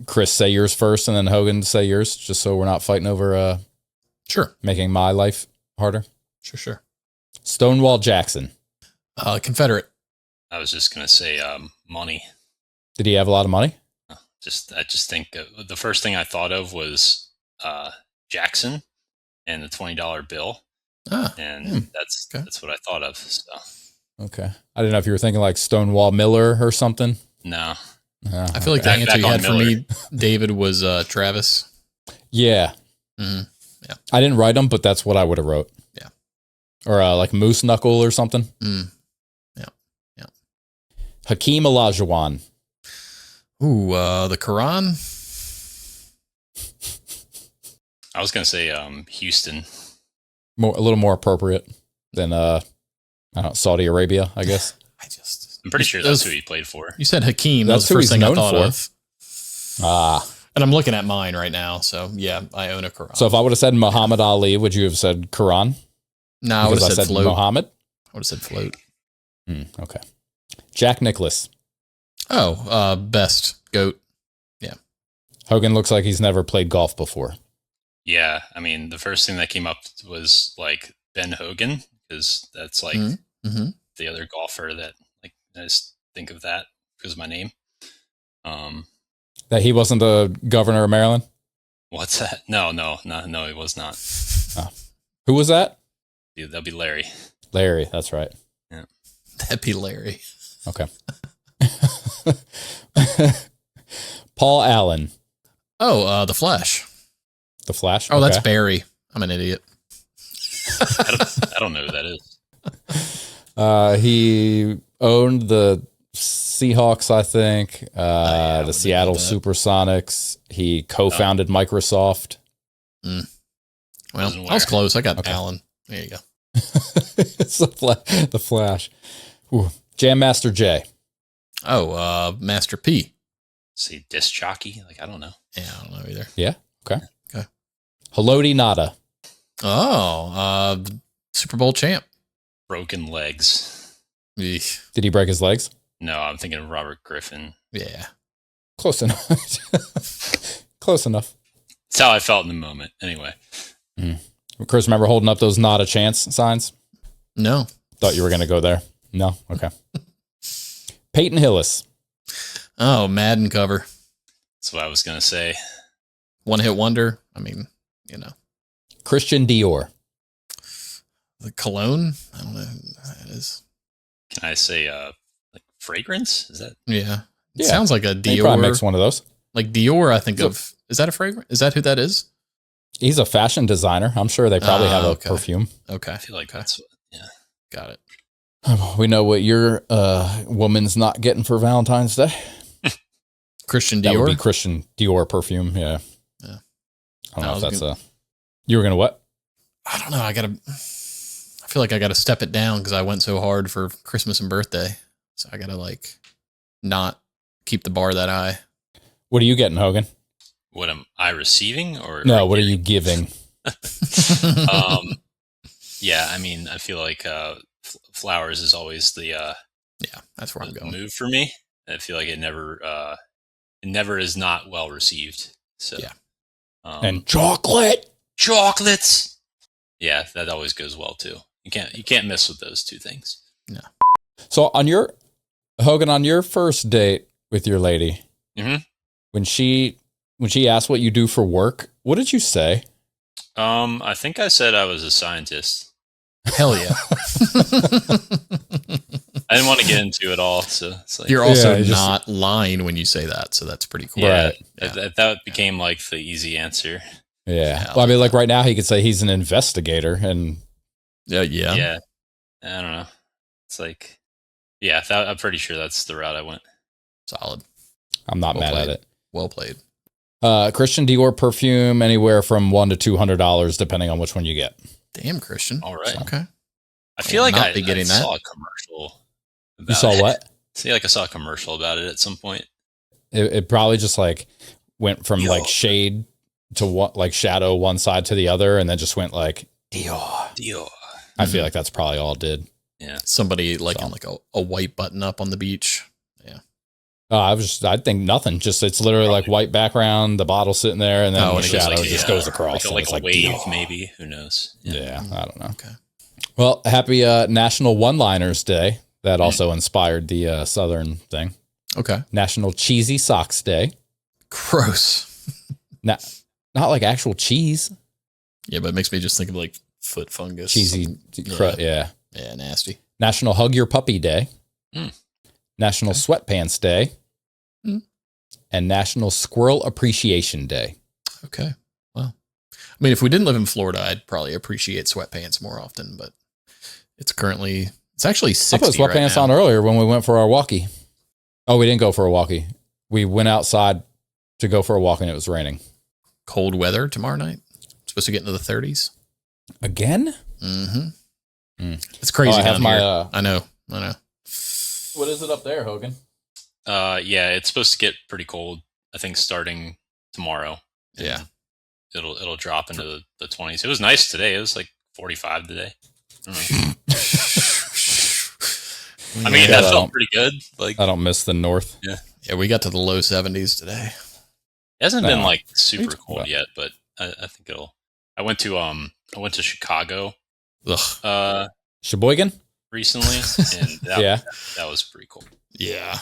Chris, say yours first and then Hogan say yours, just so we're not fighting over sure, making my life harder? Sure. Stonewall Jackson. Confederate. I was just gonna say money. Did he have a lot of money? I just think the first thing I thought of was Jackson and the $20 bill, and that's what I thought of. So. Okay, I didn't know if you were thinking like Stonewall Miller or something. No. I feel like the answer you had for me, David, was Travis. Yeah. Mm-hmm. Yeah. I didn't write them, but that's what I would have wrote. Yeah. Or like Moose Knuckle or something. Yeah. Hakeem Olajuwon. Ooh, the Quran. I was gonna say Houston. A little more appropriate than I don't know, Saudi Arabia, I guess. I'm pretty sure that's who he played for. You said Hakeem. That's the first thing I thought of. And I'm looking at mine right now. So yeah, I own a Quran. So if I would have said Muhammad Ali, would you have said Quran? No, I would have said float. Muhammad. I would have said float. Okay. Jack Nicklaus. Oh, best goat. Yeah. Hogan looks like he's never played golf before. Yeah, I mean, the first thing that came up was like Ben Hogan, because that's like the other golfer that like I just think of that because of my name. That he wasn't the governor of Maryland? What's that? No, he was not. Oh. Who was that? Yeah, that'd be Larry. Larry, that's right. Yeah. That'd be Larry. Okay. Paul Allen. Oh, The Flash. The Flash? Oh, that's Barry. I'm an idiot. I don't know who that is. He owned the Seahawks, I think. The Seattle Supersonics. He co-founded Microsoft. Well, I was close. I got Allen. There you go. It's the Flash. Ooh. Jam Master J. Oh, Master P. See, disc jockey? Like, I don't know. Yeah, I don't know either. Yeah. Okay. Haloti Nada. Oh, Super Bowl champ. Broken legs. Eesh. Did he break his legs? No, I'm thinking of Robert Griffin. Yeah. Close enough. Close enough. That's how I felt in the moment. Anyway. Chris, remember holding up those not a chance signs? No. Thought you were going to go there. No? Okay. Peyton Hillis. Oh, Madden cover. That's what I was going to say. One hit wonder. I mean, you know. Christian Dior. The cologne? I don't know who that is. Can I say like fragrance? Is that? Yeah. It sounds like a Dior. He probably makes one of those. Like Dior, I think of. Is that a fragrance? Is that who that is? He's a fashion designer. I'm sure they probably have a perfume. Okay. I feel like that's what, yeah. Got it. We know what your woman's not getting for Valentine's Day. Christian Dior? That would be Christian Dior perfume, yeah. I don't know if that's you were going to what? I don't know. I feel like I got to step it down because I went so hard for Christmas and birthday. So I got to like not keep the bar that high. What are you getting, Hogan? What am I receiving or no? What are you giving? Yeah, I mean, I feel like flowers is always the that's where I'm going. move for me. I feel like it never is not well received. So yeah, and chocolates. Yeah, that always goes well too. You can't miss with those two things. No. So on your first date with your lady, when she asked what you do for work, what did you say? I think I said I was a scientist. Hell yeah. I didn't want to get into it all, so it's like, you're also not lying when you say that, so that's pretty cool. Yeah, right. That became like the easy answer. Yeah. Well, I mean, like right now he could say he's an investigator, and yeah. I don't know. It's like, I'm pretty sure that's the route I went. Solid. I'm not mad at it. Well played. Christian Dior perfume, anywhere from $100 to $200, depending on which one you get. Damn, Christian. All right. Okay. I feel like I getting that. saw a commercial. You saw what? I saw a commercial about it at some point. It probably just like went from like shade to what, like shadow one side to the other, and then just went like Dior. I feel like that's probably all it did. Yeah. Somebody like on like a white button up on the beach. Yeah. I think nothing. Just it's literally like white background, the bottle sitting there, and then the shadow just goes across. Like a wave, Dior. maybe. Who knows? Yeah, I don't know. Okay. Well, happy National One-Liners Day. That also inspired the Southern thing. Okay. National Cheesy Socks Day. Gross. Not like actual cheese. Yeah, but it makes me just think of like foot fungus. Cheesy. Yeah, nasty. National Hug Your Puppy Day. National Sweatpants Day. And National Squirrel Appreciation Day. Okay. Well, I mean, if we didn't live in Florida, I'd probably appreciate sweatpants more often, but it's actually 60 I put sweatpants on earlier when we went for our walkie. Oh, we didn't go for a walkie. We went outside to go for a walk and it was raining. Cold weather tomorrow night. It's supposed to get into the 30s. Again? It's crazy down here. I know. What is it up there, Hogan? Yeah, it's supposed to get pretty cold. I think starting tomorrow. Yeah, it'll drop into the 20s. It was nice today. It was like 45 today. I mean, that felt pretty good. Like I don't miss the north. Yeah, we got to the low 70s today. It hasn't been like super cold yet, but I think it'll. I went to Chicago. Sheboygan recently, and that was pretty cool. Yeah.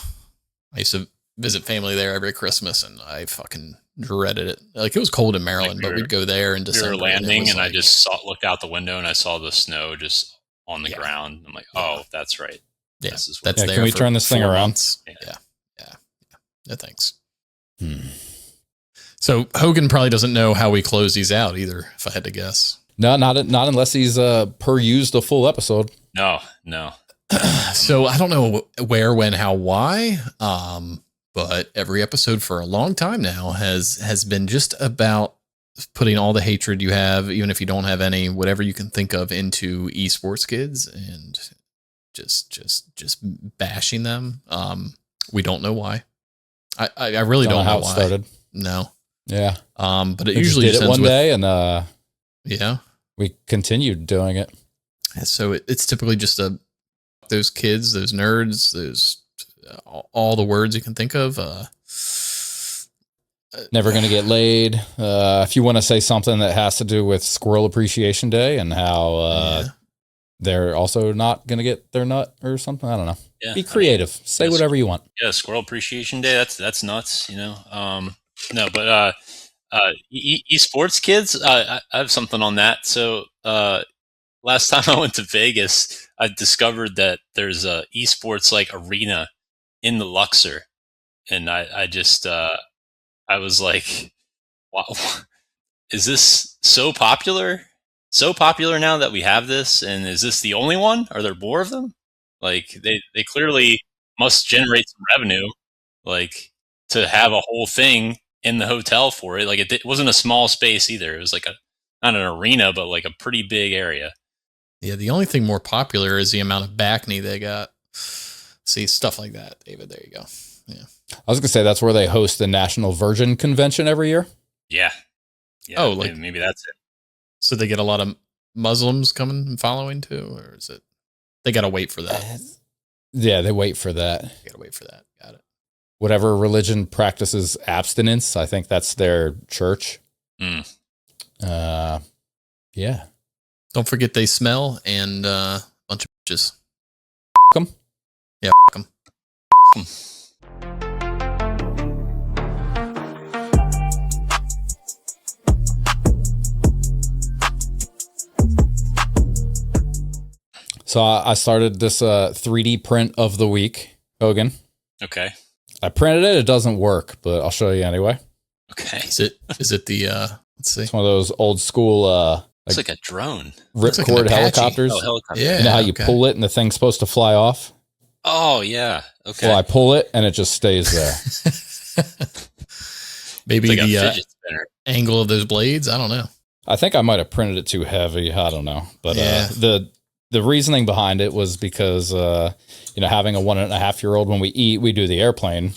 I used to visit family there every Christmas, and I fucking dreaded it. Like, it was cold in Maryland, but we'd go there in December. We were landing, and I just looked out the window, and I saw the snow just on the ground. I'm like, oh, that's right. Yeah, this is that's there. Can we turn this thing around? Yeah. No, thanks. So Hogan probably doesn't know how we close these out either, if I had to guess. No, not unless he's perused a full episode. No. So I don't know where, when, how, why. But every episode for a long time now has been just about putting all the hatred you have, even if you don't have any, whatever you can think of, into esports kids and just bashing them. We don't know why. I really don't know how why. It started. No. Yeah. But it usually did it one day, and we continued doing it. So it's typically just those kids, those nerds, those all the words you can think of. Never going to get laid. If you want to say something that has to do with Squirrel Appreciation Day and how they're also not going to get their nut or something, I don't know. Yeah, be creative. Say whatever you want. Yeah, Squirrel Appreciation Day. That's nuts. No, but esports kids. I have something on that. So last time I went to Vegas, I discovered that there's a esports like arena in the Luxor, and I was like, wow, is this so popular? So popular now that we have this, and is this the only one? Are there more of them? Like they clearly must generate some revenue, like to have a whole thing in the hotel for it. Like it wasn't a small space either. It was like not an arena, but like a pretty big area. Yeah, the only thing more popular is the amount of back knee they got. See, stuff like that, David. There you go. I was gonna say that's where they host the National Virgin Convention every year. Yeah. Oh, like maybe that's it. So they get a lot of Muslims coming and following too, or is it they gotta wait for that? Yeah, they wait for that. They gotta wait for that. Got it. Whatever religion practices abstinence, I think that's their church. Yeah. Don't forget they smell and a bunch of bitches. F*** 'em. Yeah, f*** 'em. So I started this 3D print of the week, Hogan. Okay. I printed it. It doesn't work, but I'll show you anyway. Okay. Is it the let's see. It's one of those old school It's like a drone. ripcord like helicopters. Oh, helicopter. Yeah. You know how you pull it and the thing's supposed to fly off? Oh, yeah. Okay. Well, I pull it and it just stays there. Maybe It's like a the fidget spinner. angle of those blades. I don't know. I think I might have printed it too heavy. I don't know. But Yeah. the reasoning behind it was because, having a 1.5-year-old, when we eat, we do the airplane.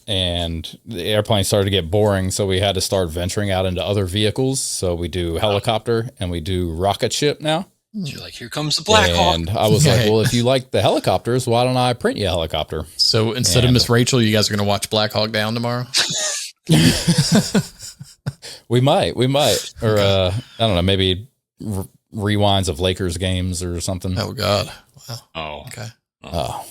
And the airplane started to get boring, so we had to start venturing out into other vehicles. So we do helicopter and we do rocket ship now. You're like, here comes the Black Hawk. And I was like, well, if you like the helicopters, why don't I print you a helicopter? So instead of Miss Rachel, you guys are going to watch Black Hawk Down tomorrow? We might. Or, I don't know, maybe rewinds of Lakers games or something. Oh, God. Wow. Oh. Okay. Oh.